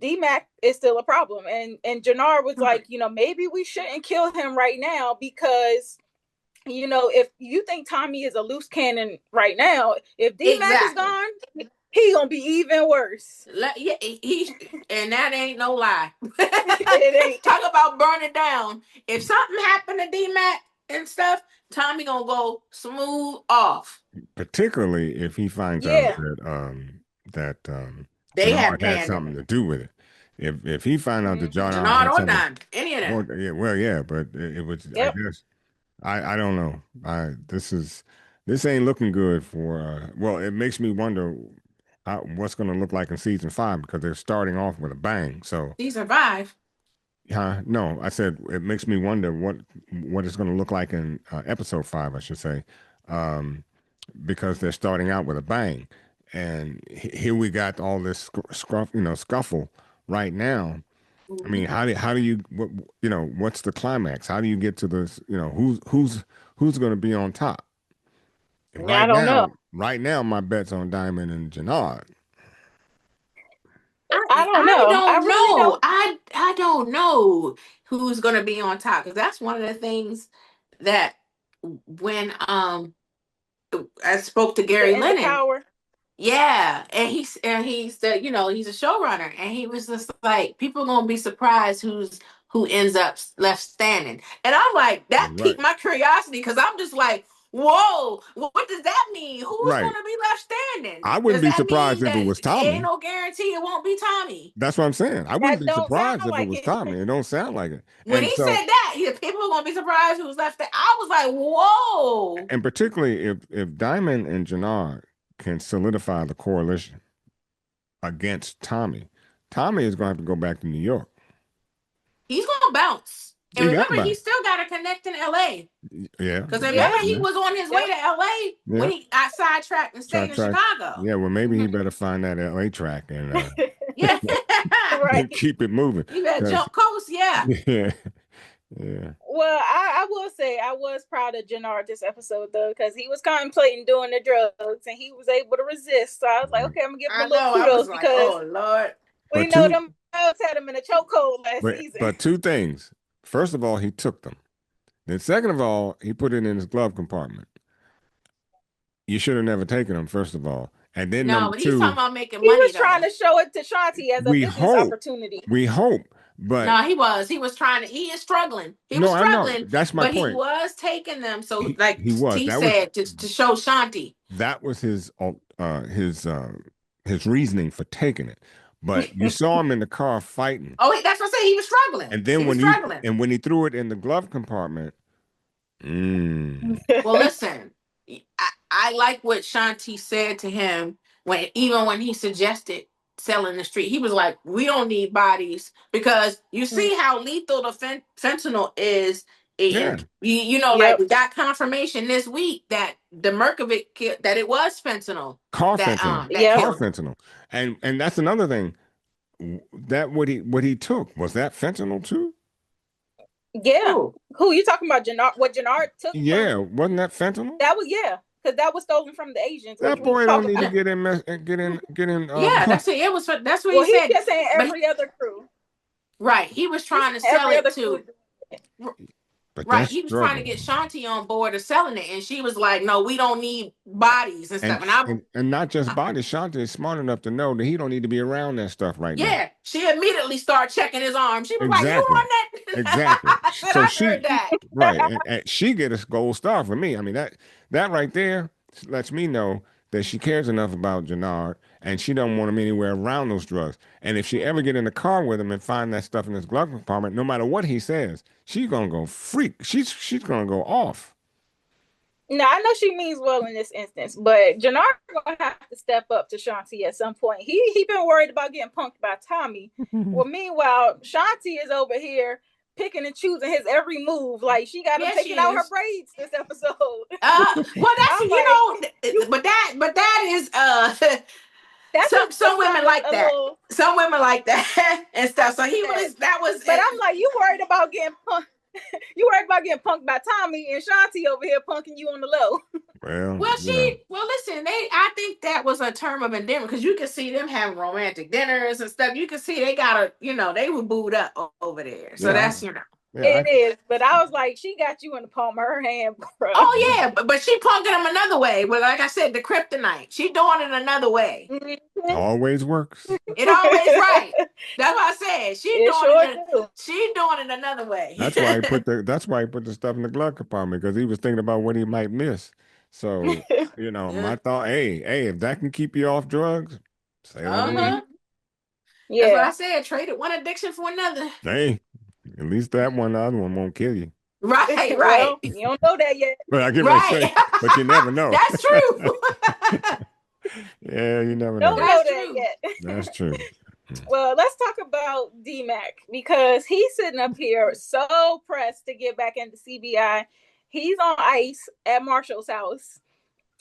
[SPEAKER 2] D-Mac is still a problem. And Jannard was like, maybe we shouldn't kill him right now, because if you think Tommy is a loose cannon right now, if D-Mac is
[SPEAKER 3] exactly?
[SPEAKER 2] gone, he gonna be even worse.
[SPEAKER 3] Yeah, and that ain't no lie.
[SPEAKER 2] It ain't.
[SPEAKER 3] Talk about burning down. If something happened to D-Mac and stuff, Tommy gonna go smooth off.
[SPEAKER 4] Particularly if he finds out
[SPEAKER 2] Yeah.
[SPEAKER 4] that
[SPEAKER 3] They have
[SPEAKER 4] Jannard had
[SPEAKER 3] planned it.
[SPEAKER 4] something to do with it. If he find out that
[SPEAKER 2] Mm-hmm.
[SPEAKER 4] Jannard
[SPEAKER 3] Jannard
[SPEAKER 4] had
[SPEAKER 3] or
[SPEAKER 4] something,
[SPEAKER 3] Diamond, any of them.
[SPEAKER 4] or yeah, well, yeah, but it was. I
[SPEAKER 2] Yep.
[SPEAKER 4] guess I don't know. This ain't looking good for. Well, it makes me wonder what's going to look like in season 5, because they're starting off with a bang. So,
[SPEAKER 3] He survived.
[SPEAKER 4] no, I said it makes me wonder what it's going to look like in episode 5, I should say, um, because they're starting out with a bang, and here we got all this scuffle right now. I mean, how do you what's the climax? How do you get to this? Who's going to be on top?
[SPEAKER 2] I don't know.
[SPEAKER 4] Right now, my bet's on Diamond and Jannard.
[SPEAKER 2] I don't
[SPEAKER 3] I
[SPEAKER 2] know. I
[SPEAKER 3] don't
[SPEAKER 2] really
[SPEAKER 3] know.
[SPEAKER 2] don't.
[SPEAKER 3] I don't know who's gonna be on top, because that's one of the things that when I spoke to Gary
[SPEAKER 2] The
[SPEAKER 3] Lennon.
[SPEAKER 2] power.
[SPEAKER 3] Yeah, and he's the he's a showrunner, and he was just like, people gonna be surprised who ends up left standing, and I'm like, that
[SPEAKER 4] Right,
[SPEAKER 3] piqued my curiosity, because I'm just like, whoa, what does that mean? Who's
[SPEAKER 4] right.
[SPEAKER 3] gonna be left standing?
[SPEAKER 4] I
[SPEAKER 3] Does
[SPEAKER 4] wouldn't be
[SPEAKER 3] that
[SPEAKER 4] surprised
[SPEAKER 3] mean
[SPEAKER 4] if it
[SPEAKER 3] that
[SPEAKER 4] was
[SPEAKER 3] ain't
[SPEAKER 4] Tommy.
[SPEAKER 3] no guarantee it won't be Tommy?
[SPEAKER 4] That's what I'm saying. I wouldn't
[SPEAKER 2] That
[SPEAKER 4] be
[SPEAKER 2] don't sound
[SPEAKER 4] surprised if it
[SPEAKER 2] like
[SPEAKER 4] was
[SPEAKER 2] it.
[SPEAKER 4] Tommy. It don't sound like it.
[SPEAKER 3] When he said that, people are gonna be surprised who's left there. I was like, whoa.
[SPEAKER 4] And particularly if Diamond and Jannard can solidify the coalition against Tommy, Tommy is going to have to go back to New York.
[SPEAKER 3] He's gonna bounce. And
[SPEAKER 4] He got
[SPEAKER 3] remember, he
[SPEAKER 4] back.
[SPEAKER 3] still got to connect in LA.
[SPEAKER 4] Yeah.
[SPEAKER 3] Because
[SPEAKER 2] Yeah.
[SPEAKER 3] remember, he was on his way
[SPEAKER 2] Yep.
[SPEAKER 3] to LA
[SPEAKER 4] Yeah.
[SPEAKER 3] when he got sidetracked and stayed in
[SPEAKER 4] Track.
[SPEAKER 3] Chicago.
[SPEAKER 4] Yeah. Well, maybe he
[SPEAKER 2] Mhm.
[SPEAKER 4] better find that LA track and
[SPEAKER 3] Yeah.
[SPEAKER 2] Right.
[SPEAKER 4] keep it moving.
[SPEAKER 3] You better
[SPEAKER 4] 'Cause-
[SPEAKER 3] jump coast, yeah.
[SPEAKER 4] Yeah. Yeah.
[SPEAKER 2] Well, I will say I was proud of Jannard this episode though, because he was contemplating doing the drugs and he was able to resist. So I was like, okay, I'm gonna give him
[SPEAKER 3] I
[SPEAKER 2] a little
[SPEAKER 3] know. I
[SPEAKER 2] kudos
[SPEAKER 3] was like,
[SPEAKER 2] because
[SPEAKER 3] oh Lord.
[SPEAKER 2] we
[SPEAKER 4] But
[SPEAKER 2] know
[SPEAKER 4] two,
[SPEAKER 2] them drugs had him in a chokehold last season.
[SPEAKER 4] but two things. First of all, he took them. Then second of all, he put it in his glove compartment. You should have never taken them, first of all. And then
[SPEAKER 3] No,
[SPEAKER 4] number
[SPEAKER 3] but he's talking
[SPEAKER 4] two,
[SPEAKER 3] about making
[SPEAKER 2] He
[SPEAKER 3] money
[SPEAKER 2] was
[SPEAKER 3] though.
[SPEAKER 2] trying to show it to Shanti as a
[SPEAKER 4] we
[SPEAKER 2] business
[SPEAKER 4] hope,
[SPEAKER 2] opportunity.
[SPEAKER 4] but
[SPEAKER 3] No, he was trying to. He is struggling. He was
[SPEAKER 4] no, I know.
[SPEAKER 3] struggling,
[SPEAKER 4] That's my
[SPEAKER 3] but he
[SPEAKER 4] point.
[SPEAKER 3] was taking them. So, like
[SPEAKER 4] He was.
[SPEAKER 3] T said, to show Shanti.
[SPEAKER 4] That was his reasoning for taking it. But you saw him in the car fighting.
[SPEAKER 3] Oh, that's what I said. He was struggling.
[SPEAKER 4] And then
[SPEAKER 3] he was struggling.
[SPEAKER 4] when he threw it in the glove compartment,
[SPEAKER 3] Well, listen, I like what Shanti said to him even when he suggested selling the street. He was like, "We don't need bodies, because you see how lethal the fentanyl is." And
[SPEAKER 2] Yep.
[SPEAKER 3] like, we got confirmation this week that the Merkovic that it was fentanyl.
[SPEAKER 4] car
[SPEAKER 3] that
[SPEAKER 4] fentanyl,
[SPEAKER 3] that
[SPEAKER 4] car
[SPEAKER 3] killed him.
[SPEAKER 4] fentanyl, and that's another thing. That what he took, was that fentanyl too?
[SPEAKER 2] Yeah.
[SPEAKER 3] Ooh.
[SPEAKER 2] Who you talking about? Jannard? What Jannard took?
[SPEAKER 4] Yeah, wasn't that fentanyl?
[SPEAKER 2] That was, yeah. because that was stolen from the Asians, which
[SPEAKER 4] That
[SPEAKER 2] we
[SPEAKER 4] boy
[SPEAKER 2] talk
[SPEAKER 4] don't need to
[SPEAKER 2] about.
[SPEAKER 4] get in.
[SPEAKER 3] Yeah, that's it. It was that's what
[SPEAKER 2] Well,
[SPEAKER 3] he
[SPEAKER 2] he's
[SPEAKER 3] said.
[SPEAKER 2] just saying
[SPEAKER 3] But
[SPEAKER 2] every other crew.
[SPEAKER 3] right, he was
[SPEAKER 2] He's
[SPEAKER 3] trying to
[SPEAKER 2] saying
[SPEAKER 3] sell
[SPEAKER 2] every
[SPEAKER 3] it
[SPEAKER 2] other crew.
[SPEAKER 3] to.
[SPEAKER 4] But
[SPEAKER 3] Right,
[SPEAKER 4] that's
[SPEAKER 3] he was trying to
[SPEAKER 4] struggle.
[SPEAKER 3] get Shanti on board of selling it, and she was like, "No, we don't need bodies and stuff."
[SPEAKER 4] And
[SPEAKER 3] And I,
[SPEAKER 4] and not just body. Shanti is smart enough to know that he don't need to be around that stuff right now.
[SPEAKER 3] yeah, she immediately started checking his arm. She was like, "You
[SPEAKER 4] Exactly.
[SPEAKER 3] on that?"
[SPEAKER 4] Exactly.
[SPEAKER 3] I said,
[SPEAKER 4] So
[SPEAKER 3] "I heard
[SPEAKER 4] she
[SPEAKER 3] that."
[SPEAKER 4] right, and she get a gold star for me. I mean that right there lets me know that she cares enough about Jannard and she don't want him anywhere around those drugs. And if she ever get in the car with him and find that stuff in his glove compartment, no matter what he says, she's gonna go freak. She's gonna go off.
[SPEAKER 2] No, I know she means well in this instance, but Jannard gonna have to step up to Shanti at some point. He been worried about getting punked by Tommy. Well, meanwhile, Shanti is over here picking and choosing his every move. Like she got him
[SPEAKER 3] Yes, she
[SPEAKER 2] taking out her
[SPEAKER 3] is.
[SPEAKER 2] braids this episode.
[SPEAKER 3] Well, that's
[SPEAKER 2] I'm like,
[SPEAKER 3] but that is
[SPEAKER 2] that's a
[SPEAKER 3] some women
[SPEAKER 2] sign of
[SPEAKER 3] like
[SPEAKER 2] a
[SPEAKER 3] that.
[SPEAKER 2] little.
[SPEAKER 3] Some women like that and stuff. So he
[SPEAKER 2] Yeah.
[SPEAKER 3] was that was.
[SPEAKER 2] But I'm like, you worried about getting punked? You worried about getting punked by Tommy and Shanti over here punking you on the low.
[SPEAKER 4] Well,
[SPEAKER 3] Well,
[SPEAKER 4] you know.
[SPEAKER 3] listen, I think that was a term of endearment because you can see them having romantic dinners and stuff. You can see they got they were booed up over there. So
[SPEAKER 4] Yeah,
[SPEAKER 3] that's.
[SPEAKER 4] yeah.
[SPEAKER 2] It is, but I was like, she got you in the palm of her hand, bro.
[SPEAKER 3] Oh yeah, but she punking him another way. But like I said, the kryptonite, she doing it another way.
[SPEAKER 4] Always works.
[SPEAKER 3] It always right. That's what I said.
[SPEAKER 2] It sure do.
[SPEAKER 3] She doing it another way.
[SPEAKER 4] That's why he put the stuff in the glove compartment because he was thinking about what he might miss. So, my thought, hey, if that can keep you off drugs, say that again.
[SPEAKER 2] Yeah.
[SPEAKER 3] That's what I said. Traded one addiction for another.
[SPEAKER 4] Hey, at least that one, the other one won't kill you.
[SPEAKER 3] Right.
[SPEAKER 2] Well, you don't know that yet.
[SPEAKER 4] But I get ready to say, but you never know.
[SPEAKER 3] That's true.
[SPEAKER 4] Yeah, you never
[SPEAKER 2] Don't
[SPEAKER 4] know.
[SPEAKER 2] know that yet.
[SPEAKER 4] That's true.
[SPEAKER 2] Well, let's talk about D-Mac because he's sitting up here so pressed to get back into CBI. He's on ice at Marshall's house,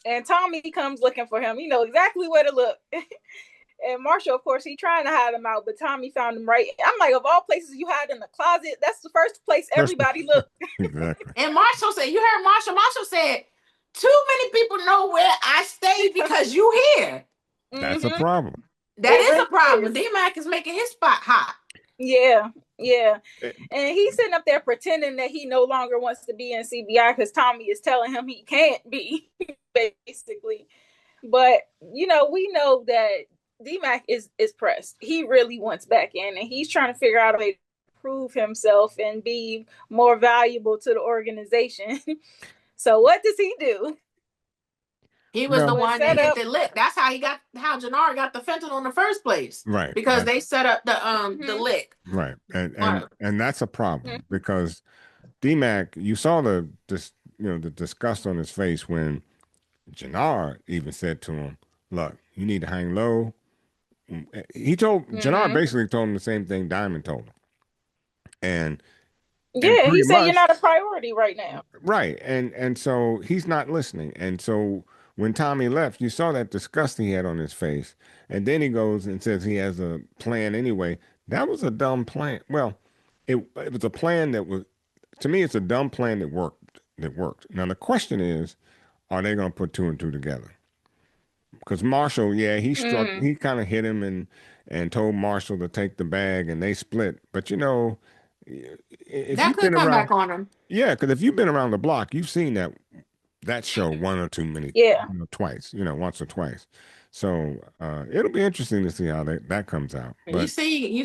[SPEAKER 2] and Tommy comes looking for him. You know exactly where to look. And Marshall, of course, he's trying to hide him out, but Tommy found him right. I'm like, of all places you hide in the closet, that's the first place everybody looked.
[SPEAKER 4] Exactly.
[SPEAKER 3] And Marshall said, you heard Marshall? Marshall said, too many people know where I stay because you here.
[SPEAKER 4] That's a problem.
[SPEAKER 3] That is a problem. D-Mac is making his spot hot.
[SPEAKER 2] Yeah. And he's sitting up there pretending that he no longer wants to be in CBI because Tommy is telling him he can't be, basically. But, we know that D-Mac is pressed. He really wants back in, and he's trying to figure out a way to prove himself and be more valuable to the organization. So what does he do?
[SPEAKER 3] He was the one that hit the lick. That's how Jannard got the fentanyl in the first place.
[SPEAKER 4] Right.
[SPEAKER 3] Because they set up the lick.
[SPEAKER 4] Right. And that's a problem because D-Mac, you saw the disgust on his face when Jannard even said to him, look, you need to hang low. He told Jannard basically told him the same thing Diamond told him. And
[SPEAKER 2] he said you're not a priority right now.
[SPEAKER 4] Right. And so he's not listening. And so when Tommy left, you saw that disgust he had on his face. And then he goes and says he has a plan anyway. That was a dumb plan. Well, it was a plan that was, to me, it's a dumb plan that worked. Now the question is, are they going to put two and two together? Because Marshall, he struck, he kind of hit him and told Marshall to take the bag, and they split. But if
[SPEAKER 3] that could come back on him.
[SPEAKER 4] Yeah, because if you've been around the block, you've seen that show one or too many, twice, once or twice. So it'll be interesting to see how that comes out. But
[SPEAKER 3] you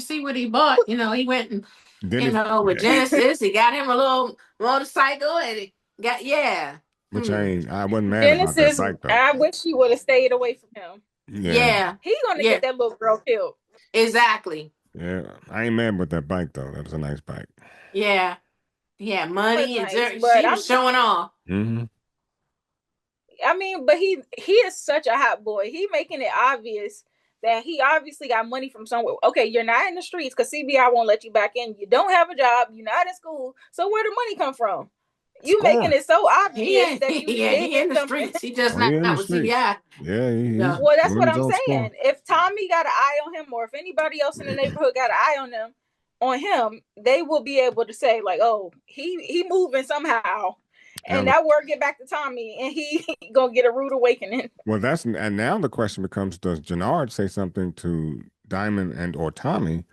[SPEAKER 3] see what he bought. He went and with Genesis, he got him a little motorcycle, and he got
[SPEAKER 4] Which I wasn't mad about that bike though.
[SPEAKER 2] I wish he would have stayed away from him.
[SPEAKER 3] Yeah.
[SPEAKER 2] He's gonna get that little girl killed.
[SPEAKER 3] Exactly.
[SPEAKER 4] Yeah, I ain't mad with that bike though. That was a nice bike.
[SPEAKER 3] Yeah. Yeah, money and she was showing off.
[SPEAKER 4] Mm-hmm.
[SPEAKER 2] I mean, but he is such a hot boy. He making it obvious that he obviously got money from somewhere. Okay, you're not in the streets because CBI won't let you back in. You don't have a job. You're not in school. So where the money come from? You making it so obvious that you
[SPEAKER 3] he in the streets. He just not with CBI.
[SPEAKER 4] Yeah.
[SPEAKER 2] Well, that's what I'm saying. If Tommy got an eye on him, or if anybody else in the neighborhood got an eye on him, they will be able to say like, "Oh, he moving somehow." And that word get back to Tommy, and he gonna get a rude awakening.
[SPEAKER 4] Well, and now the question becomes: does Jannard say something to Diamond and or Tommy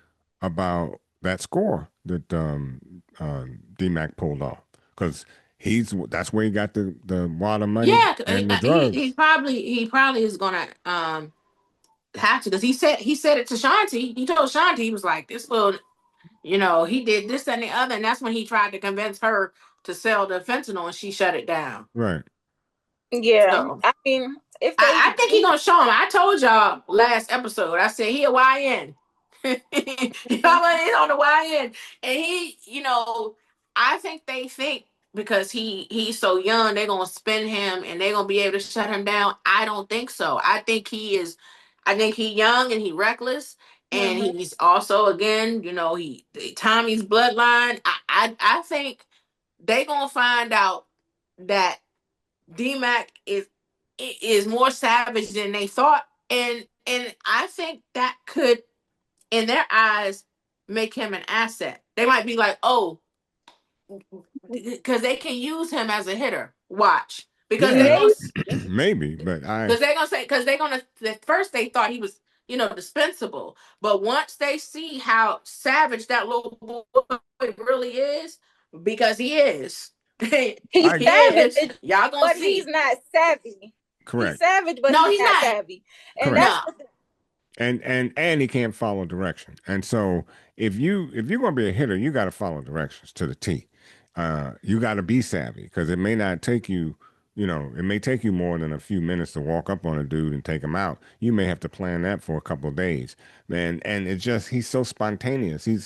[SPEAKER 4] about that score that D-Mac pulled off? Because that's where he got the wad of money
[SPEAKER 3] Yeah,
[SPEAKER 4] and the drugs.
[SPEAKER 3] he probably is gonna have to, because he said it to Shanti. He told Shanti, he was like, this little, he did this and the other, and that's when he tried to convince her to sell the fentanyl, and she shut it down.
[SPEAKER 4] Right.
[SPEAKER 2] Yeah,
[SPEAKER 3] so
[SPEAKER 2] I mean, if they,
[SPEAKER 3] I think he's gonna show him. I told y'all last episode, I said he a YN. He's on the YN, and I think they think because he's so young, they're gonna spin him and they're gonna be able to shut him down. I don't think so. I think he's young and he reckless, and he's also, again, Tommy's bloodline. I think they gonna find out that D-Mac is more savage than they thought, and I think that could, in their eyes, make him an asset. They might be like, oh, because they can use him as a hitter. Watch, because
[SPEAKER 4] maybe, but
[SPEAKER 3] because they're gonna say, because they're gonna, at first they thought he was dispensable, but once they see how savage that little boy really is, because he is.
[SPEAKER 2] He's savage,
[SPEAKER 3] y'all gonna
[SPEAKER 2] but
[SPEAKER 3] see.
[SPEAKER 2] he's not savvy.
[SPEAKER 4] Correct.
[SPEAKER 2] He's savage, but he's not savvy. And
[SPEAKER 4] correct.
[SPEAKER 2] That's
[SPEAKER 4] and he can't follow direction. And so if you're going to be a hitter, you got to follow directions to the T. You got to be savvy, because it may not take you. It may take you more than a few minutes to walk up on a dude and take him out. You may have to plan that for a couple of days, man. And it's just, he's so spontaneous. I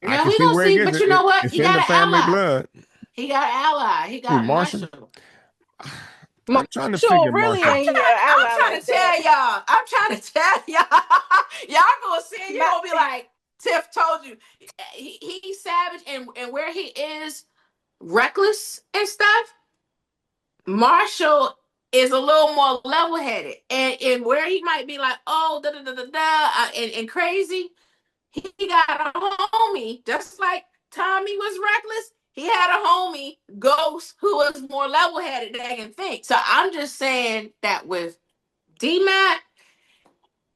[SPEAKER 4] can see where he gets
[SPEAKER 3] but
[SPEAKER 4] it.
[SPEAKER 3] you know what?
[SPEAKER 4] It's in the family blood.
[SPEAKER 3] He got an ally. He got Marshall.
[SPEAKER 4] I'm trying to figure
[SPEAKER 2] really
[SPEAKER 4] Marshall.
[SPEAKER 3] I'm trying to tell y'all. Y'all gonna see it. You're gonna be like, Tiff told you. He's savage, and where he is reckless and stuff, Marshall is a little more level-headed. And where he might be like, oh, and crazy, he got a homie, just like Tommy was reckless. He had a homie, Ghost, who was more level-headed than they can think. So I'm just saying that with D-Mac,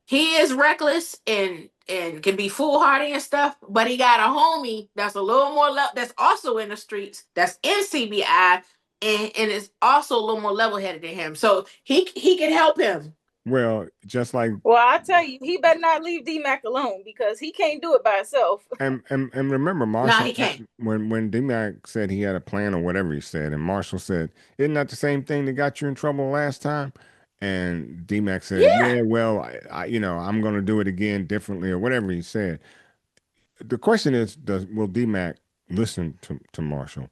[SPEAKER 3] he is reckless and can be foolhardy and stuff, but he got a homie that's a little more that's also in the streets, that's in CBI, and is also a little more level-headed than him. So he can help him.
[SPEAKER 4] Well, just like,
[SPEAKER 2] I tell you, he better not leave D-Mac alone, because he can't do it by himself.
[SPEAKER 4] And remember, Marshall,
[SPEAKER 3] no, he can't.
[SPEAKER 4] When D-Mac said he had a plan or whatever he said, and Marshall said, "Isn't that the same thing that got you in trouble last time?" And D-Mac said, "Yeah, well, I'm going to do it again differently," or whatever he said. The question is, will D-Mac listen to Marshall?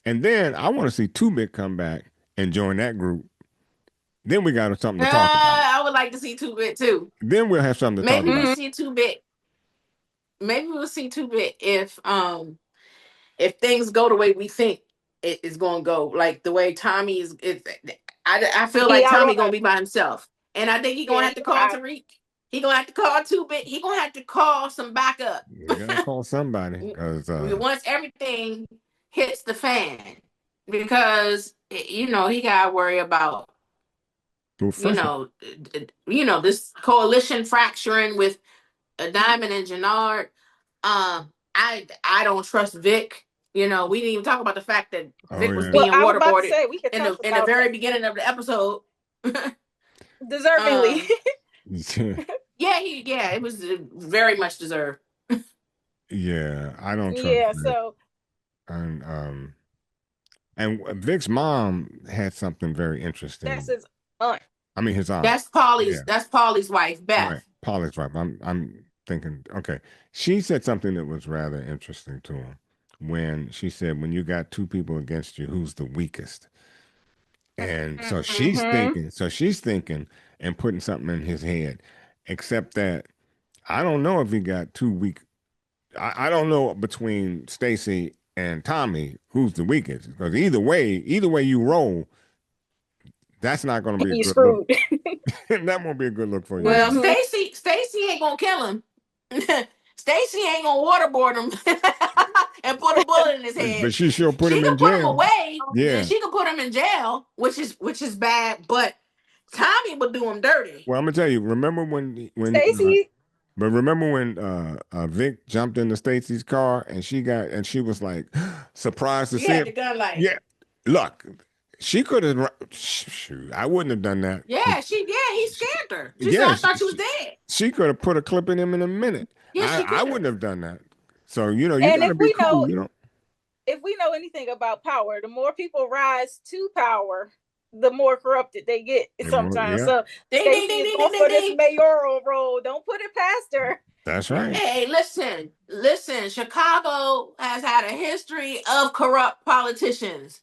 [SPEAKER 4] And then I want to see 2-Bit come back and join that group. Then we got something to talk about.
[SPEAKER 3] I would like to see 2-Bit too.
[SPEAKER 4] Then we'll have something to talk about.
[SPEAKER 3] Maybe we'll see 2-Bit. Maybe we'll see 2-Bit if things go the way we think it is going to go, like the way Tommy is. I feel like Tommy going to be by himself, and I think he's going to have to call Tariq. He's going to have to call 2-Bit. He's going to have to call some backup.
[SPEAKER 4] You got to call somebody, because
[SPEAKER 3] once everything hits the fan, because he got to worry about this coalition fracturing with Diamond and Jannard. I don't trust Vic. We didn't even talk about the fact that Vic was being waterboarded in the very beginning of the episode.
[SPEAKER 2] Deservingly.
[SPEAKER 3] It was very much deserved.
[SPEAKER 4] Yeah, I don't trust
[SPEAKER 2] Vic.
[SPEAKER 4] So and Vic's mom had something very interesting.
[SPEAKER 2] That's his aunt.
[SPEAKER 4] I mean, his aunt.
[SPEAKER 3] That's Paulie's. Yeah. That's Paulie's wife, Beth.
[SPEAKER 4] Right. Paulie's wife. I'm thinking. Okay, she said something that was rather interesting to him when she said, "When you got two people against you, who's the weakest?" And so she's thinking. So she's thinking and putting something in his head. Except that I don't know if he got too weak. I don't know between Stacy and Tommy who's the weakest, because either way you roll, that's not going to be a good look. That won't be a good look for you.
[SPEAKER 3] Well, Stacy ain't gonna kill him. Stacy ain't gonna waterboard him. and put a bullet in his head.
[SPEAKER 4] But she sure put
[SPEAKER 3] She
[SPEAKER 4] him in
[SPEAKER 3] could put him
[SPEAKER 4] jail.
[SPEAKER 3] away, and
[SPEAKER 4] Yeah.
[SPEAKER 3] she could put him in jail, which is bad. But Tommy would do him dirty.
[SPEAKER 4] Well, I'm gonna tell you. Remember
[SPEAKER 2] Stacy,
[SPEAKER 4] but remember when Vic jumped into Stacy's car and she was like surprised to
[SPEAKER 3] She
[SPEAKER 4] see
[SPEAKER 3] had
[SPEAKER 4] him.
[SPEAKER 3] the gun like,
[SPEAKER 4] Yeah. Look, she could have. Shoot, I wouldn't have done that.
[SPEAKER 3] he scared her. She said,
[SPEAKER 4] Yeah,
[SPEAKER 3] I thought you was dead.
[SPEAKER 4] she could have put a clip in him in a minute.
[SPEAKER 3] Yes, she
[SPEAKER 4] I
[SPEAKER 3] could
[SPEAKER 4] wouldn't
[SPEAKER 3] have.
[SPEAKER 4] have done that. So you
[SPEAKER 2] and
[SPEAKER 4] gotta be cool.
[SPEAKER 2] if we know anything about power, the more people rise to power, the more corrupted they get sometimes.
[SPEAKER 4] Yeah,
[SPEAKER 2] So
[SPEAKER 3] Ding, ding,
[SPEAKER 2] Stacey
[SPEAKER 3] ding,
[SPEAKER 2] is
[SPEAKER 3] ding, ding,
[SPEAKER 2] going
[SPEAKER 3] ding,
[SPEAKER 2] for this
[SPEAKER 3] ding.
[SPEAKER 2] mayoral role. Don't put it past her.
[SPEAKER 4] that's right.
[SPEAKER 3] Hey, listen. Chicago has had a history of corrupt politicians.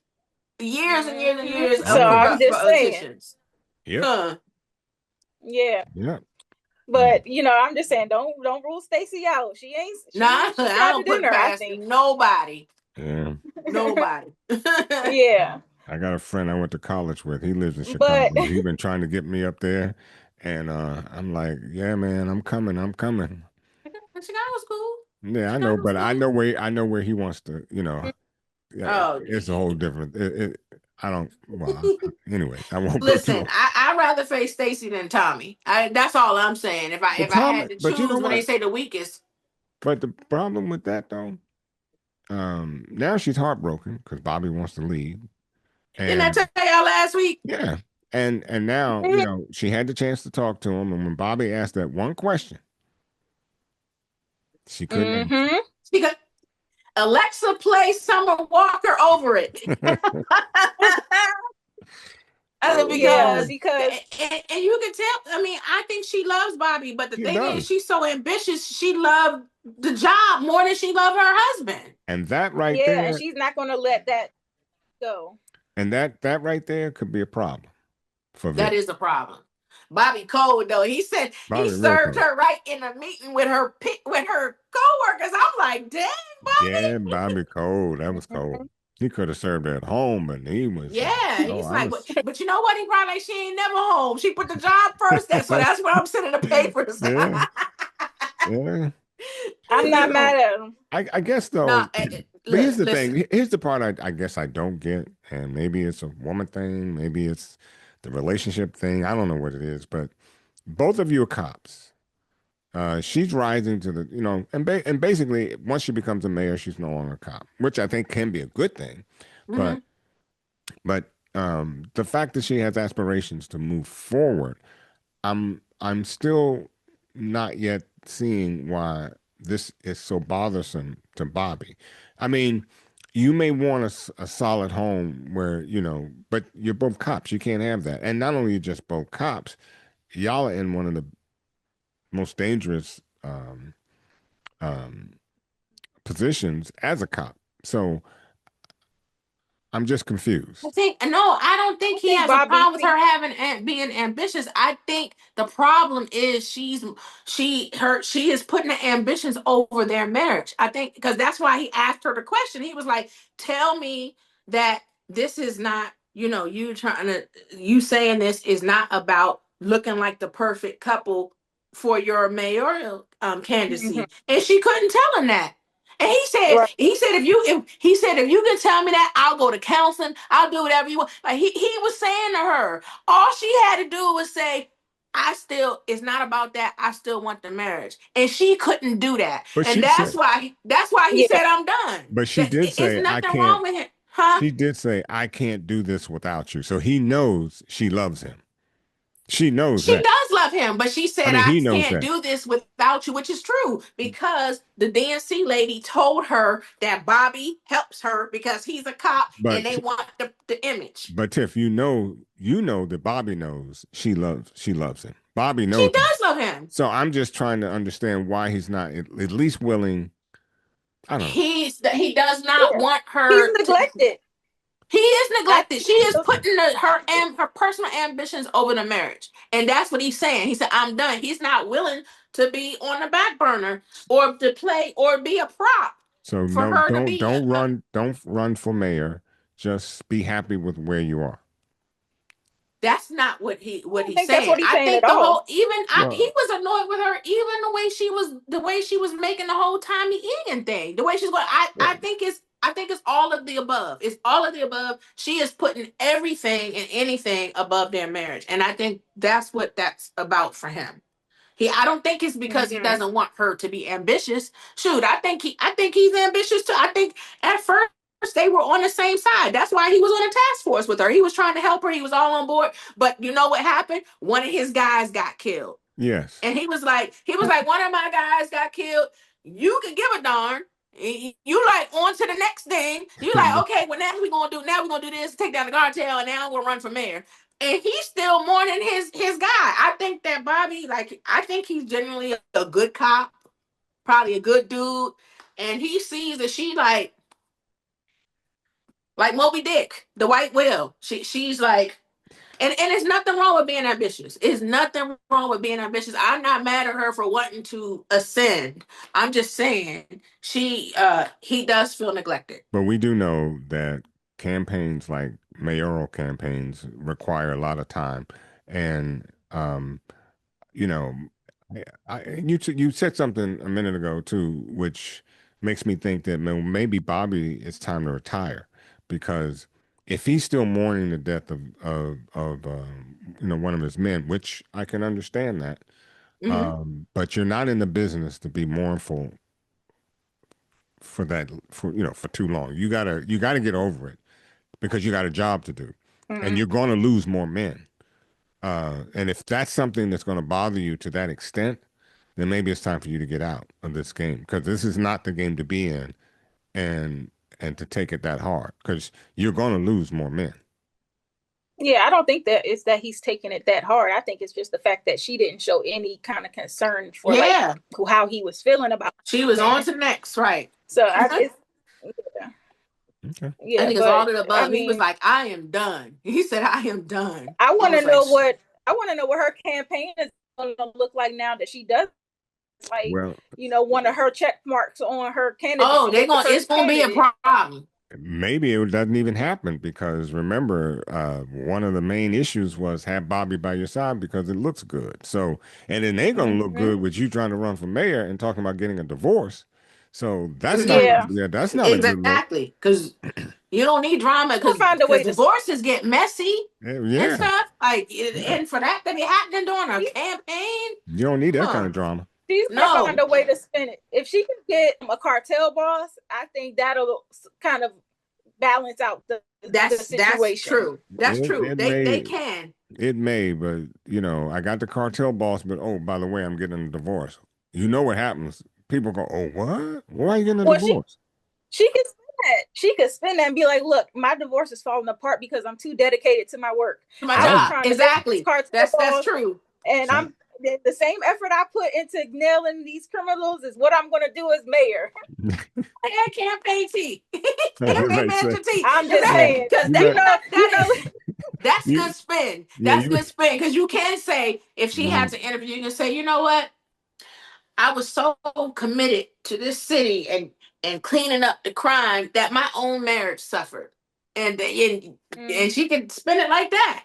[SPEAKER 3] Years and years and years
[SPEAKER 2] So
[SPEAKER 3] of
[SPEAKER 4] Oh yeah.
[SPEAKER 2] I'm
[SPEAKER 3] corrupt
[SPEAKER 2] just saying,
[SPEAKER 3] politicians.
[SPEAKER 4] Yep.
[SPEAKER 3] Huh.
[SPEAKER 2] yeah.
[SPEAKER 4] Yep.
[SPEAKER 2] But I'm just saying, don't rule Stacey out. She ain't.
[SPEAKER 3] Nah,
[SPEAKER 2] She's
[SPEAKER 3] I
[SPEAKER 2] got
[SPEAKER 3] don't
[SPEAKER 2] it in
[SPEAKER 3] put it
[SPEAKER 2] her. I
[SPEAKER 3] past
[SPEAKER 2] think.
[SPEAKER 3] nobody.
[SPEAKER 4] Yeah.
[SPEAKER 3] Nobody.
[SPEAKER 2] Yeah.
[SPEAKER 4] I got a friend I went to college with. He lives in
[SPEAKER 2] But
[SPEAKER 4] Chicago. He's been trying to get me up there, and I'm like, yeah, man, I'm coming. I'm coming.
[SPEAKER 3] Chicago's cool.
[SPEAKER 4] Yeah, I know,
[SPEAKER 3] Chicago's
[SPEAKER 4] but
[SPEAKER 3] cool.
[SPEAKER 4] I know where he wants to. Yeah,
[SPEAKER 3] Oh,
[SPEAKER 4] it's a whole different. I don't. Well, anyways, I won't go
[SPEAKER 3] listen,
[SPEAKER 4] through.
[SPEAKER 3] I'd rather face Stacy than Tommy. That's all I'm saying. If
[SPEAKER 4] But
[SPEAKER 3] I
[SPEAKER 4] Tom,
[SPEAKER 3] had to
[SPEAKER 4] but you know
[SPEAKER 3] choose when they
[SPEAKER 4] what?
[SPEAKER 3] say the weakest,
[SPEAKER 4] But the problem with that though, now she's heartbroken because Bobby wants to leave,
[SPEAKER 3] didn't I
[SPEAKER 4] and
[SPEAKER 3] tell y'all last week?
[SPEAKER 4] yeah, and now she had the chance to talk to him, and when Bobby asked that one question, she couldn't answer.
[SPEAKER 2] mm-hmm.
[SPEAKER 3] She got Alexa play Summer Walker over it.
[SPEAKER 2] Yeah,
[SPEAKER 3] Because
[SPEAKER 2] because
[SPEAKER 3] and you can tell. I mean, I think she loves Bobby, but the
[SPEAKER 4] She
[SPEAKER 3] thing is,
[SPEAKER 4] does,
[SPEAKER 3] she's so ambitious. She loved the job more than she loved her husband.
[SPEAKER 4] and that right
[SPEAKER 2] yeah, and
[SPEAKER 4] there,
[SPEAKER 2] she's not going to let that go.
[SPEAKER 4] and that right there could be a problem for
[SPEAKER 3] That
[SPEAKER 4] Vic.
[SPEAKER 3] is the problem. Bobby Cole, though, he said he
[SPEAKER 4] Bobby real
[SPEAKER 3] served
[SPEAKER 4] cold.
[SPEAKER 3] her right in a meeting with her coworkers. I'm like, dang, Bobby.
[SPEAKER 4] Yeah, Bobby cold. That was cold. He could have served her at home, but he was like,
[SPEAKER 3] Yeah,
[SPEAKER 4] "Oh,
[SPEAKER 3] he's
[SPEAKER 4] I
[SPEAKER 3] like,
[SPEAKER 4] was."
[SPEAKER 3] but you know what? He probably like, she ain't never home. She put the job first. That's where I'm sending the papers.
[SPEAKER 4] Yeah, yeah.
[SPEAKER 2] I'm not mad at him.
[SPEAKER 4] I guess
[SPEAKER 3] No,
[SPEAKER 4] though. But here's
[SPEAKER 3] look,
[SPEAKER 4] the
[SPEAKER 3] listen.
[SPEAKER 4] thing. Here's the part I guess I don't get, and maybe it's a woman thing, maybe it's the relationship thing. I don't know what it is, but both of you are cops. She's rising to the, and basically once she becomes a mayor, she's no longer a cop, which I think can be a good thing.
[SPEAKER 3] Mm-hmm.
[SPEAKER 4] But the fact that she has aspirations to move forward, I'm still not yet seeing why this is so bothersome to Bobby. I mean, you may want a solid home where, but you're both cops. You can't have that. And not only you just both cops, y'all are in one of the most dangerous um, positions as a cop. So I'm just confused.
[SPEAKER 3] I don't think
[SPEAKER 2] I
[SPEAKER 3] he
[SPEAKER 2] think
[SPEAKER 3] has a
[SPEAKER 2] Bobby
[SPEAKER 3] problem with her having and being ambitious. I think the problem is she is putting the ambitions over their marriage. I think because that's why he asked her the question. He was like, "Tell me that this is not, you saying this is not about looking like the perfect couple for your mayoral
[SPEAKER 2] Mhm.
[SPEAKER 3] candidacy," and she couldn't tell him that. And
[SPEAKER 2] Right.
[SPEAKER 3] if you can tell me that, I'll go to counseling. I'll do whatever you want. Like he was saying to her, all she had to do was say, it's not about that. I still want the marriage. And she couldn't do that.
[SPEAKER 4] But
[SPEAKER 3] And
[SPEAKER 4] she said,
[SPEAKER 3] that's why he
[SPEAKER 2] Yeah.
[SPEAKER 3] said, I'm done.
[SPEAKER 4] but she did
[SPEAKER 3] It's
[SPEAKER 4] say, I
[SPEAKER 3] nothing
[SPEAKER 4] can't,
[SPEAKER 3] wrong with him. Huh?
[SPEAKER 4] she did say, I can't do this without you. So he knows she loves him. She knows
[SPEAKER 3] She
[SPEAKER 4] that.
[SPEAKER 3] does love him, but she
[SPEAKER 4] I
[SPEAKER 3] said,
[SPEAKER 4] mean,
[SPEAKER 3] I
[SPEAKER 4] he knows
[SPEAKER 3] can't
[SPEAKER 4] that.
[SPEAKER 3] do this without you, which is true because the DNC lady told her that Bobby helps her because he's a cop and
[SPEAKER 4] But
[SPEAKER 3] they want the image.
[SPEAKER 4] but Tiff, you know that Bobby knows she loves him. Bobby
[SPEAKER 3] She
[SPEAKER 4] knows that.
[SPEAKER 3] does love him.
[SPEAKER 4] So I'm just trying to understand why he's not at least willing. I don't know.
[SPEAKER 3] He does not
[SPEAKER 2] Yeah.
[SPEAKER 3] want
[SPEAKER 2] He's
[SPEAKER 3] her to.
[SPEAKER 2] neglected.
[SPEAKER 3] He is
[SPEAKER 2] I
[SPEAKER 3] neglected. She
[SPEAKER 2] think
[SPEAKER 3] is putting her personal ambitions over the marriage, and that's what he's saying. He said, "I'm done." He's not willing to be on the back burner or to play or be a prop
[SPEAKER 4] So
[SPEAKER 3] for
[SPEAKER 4] no,
[SPEAKER 3] her to
[SPEAKER 4] don't
[SPEAKER 3] be.
[SPEAKER 4] don't run for mayor. Just be happy with where you are.
[SPEAKER 3] That's not what he's
[SPEAKER 2] think that's
[SPEAKER 3] saying.
[SPEAKER 2] what he's
[SPEAKER 3] I
[SPEAKER 2] saying
[SPEAKER 3] think
[SPEAKER 2] at
[SPEAKER 3] the
[SPEAKER 2] all.
[SPEAKER 3] whole he was annoyed with her, even the way she was making the whole Tommy Egan thing. The way she's going, I think it's all of the above. It's all of the above. She is putting everything and anything above their marriage. And I think that's what that's about for him. I don't think it's because he doesn't want her to be ambitious. Shoot, I think he's ambitious too. I think at first they were on the same side. That's why he was on a task force with her. He was trying to help her. He was all on board. But you know what happened? One of his guys got killed.
[SPEAKER 4] Yes.
[SPEAKER 3] And he was like, one of my guys got killed. You can give a darn. You like on to the next thing. You like, okay, well now we're gonna do this, take down the cartel, and now we'll run for mayor. And he's still mourning his guy. I think that Bobby, I think he's genuinely a good cop, probably a good dude. And he sees that she like Moby Dick, the white whale. She's like, and there's nothing wrong with being ambitious. There's nothing wrong with being ambitious. I'm not mad at her for wanting to ascend. I'm just saying he does feel neglected.
[SPEAKER 4] But we do know that campaigns like mayoral campaigns require a lot of time. And, you know, you said something a minute ago too, which makes me think that maybe Bobby it's time to retire, because if he's still mourning the death of one of his men, which I can understand that, but you're not in the business to be mournful for that for too long. You gotta get over it, because you got a job to do, and you're going to lose more men. And if that's something that's going to bother you to that extent, then maybe it's time for you to get out of this game, because this is not the game to be in, and to take it that hard, because you're going to lose more men.
[SPEAKER 2] Yeah, I don't think that it's that he's taking it that hard. I think it's just the fact that she didn't show any kind of concern for how he was feeling about it.
[SPEAKER 3] She was on to the next, right?
[SPEAKER 2] So
[SPEAKER 4] Okay.
[SPEAKER 3] I think it's all of the above. He was like, I am done. He said, I am done.
[SPEAKER 2] I want to know what her campaign is going to look like now that she does one of her check marks on her candidacy.
[SPEAKER 3] Oh, it's going to be a problem.
[SPEAKER 4] Maybe it doesn't even happen, because remember, one of the main issues was have Bobby by your side because it looks good. So, and it ain't going to look good with you trying to run for mayor and talking about getting a divorce. So that's not that's not
[SPEAKER 3] exactly, because you don't need drama, because divorces get messy and stuff. And for that to be happening during a campaign,
[SPEAKER 4] you don't need that kind of drama.
[SPEAKER 2] She's gonna find a way to spin it. If she can get a cartel boss, I think that'll kind of balance out the situation.
[SPEAKER 3] That's true. That's true. They can.
[SPEAKER 4] It may, but I got the cartel boss, but oh, by the way, I'm getting a divorce. You know what happens? People go, oh, what? Why are you getting a divorce?
[SPEAKER 2] She can spin that. She could spin that and be like, look, my divorce is falling apart because I'm too dedicated to my work.
[SPEAKER 3] My job. Exactly. That's true.
[SPEAKER 2] And I'm the same effort I put into nailing these criminals is what I'm going to do as mayor.
[SPEAKER 3] I got campaign tea.
[SPEAKER 2] I'm just saying, because
[SPEAKER 3] that's good spin. That's good spin, because you can say, if she has an interview, you can say, you know what? I was so committed to this city and cleaning up the crime that my own marriage suffered, and she can spin it like that.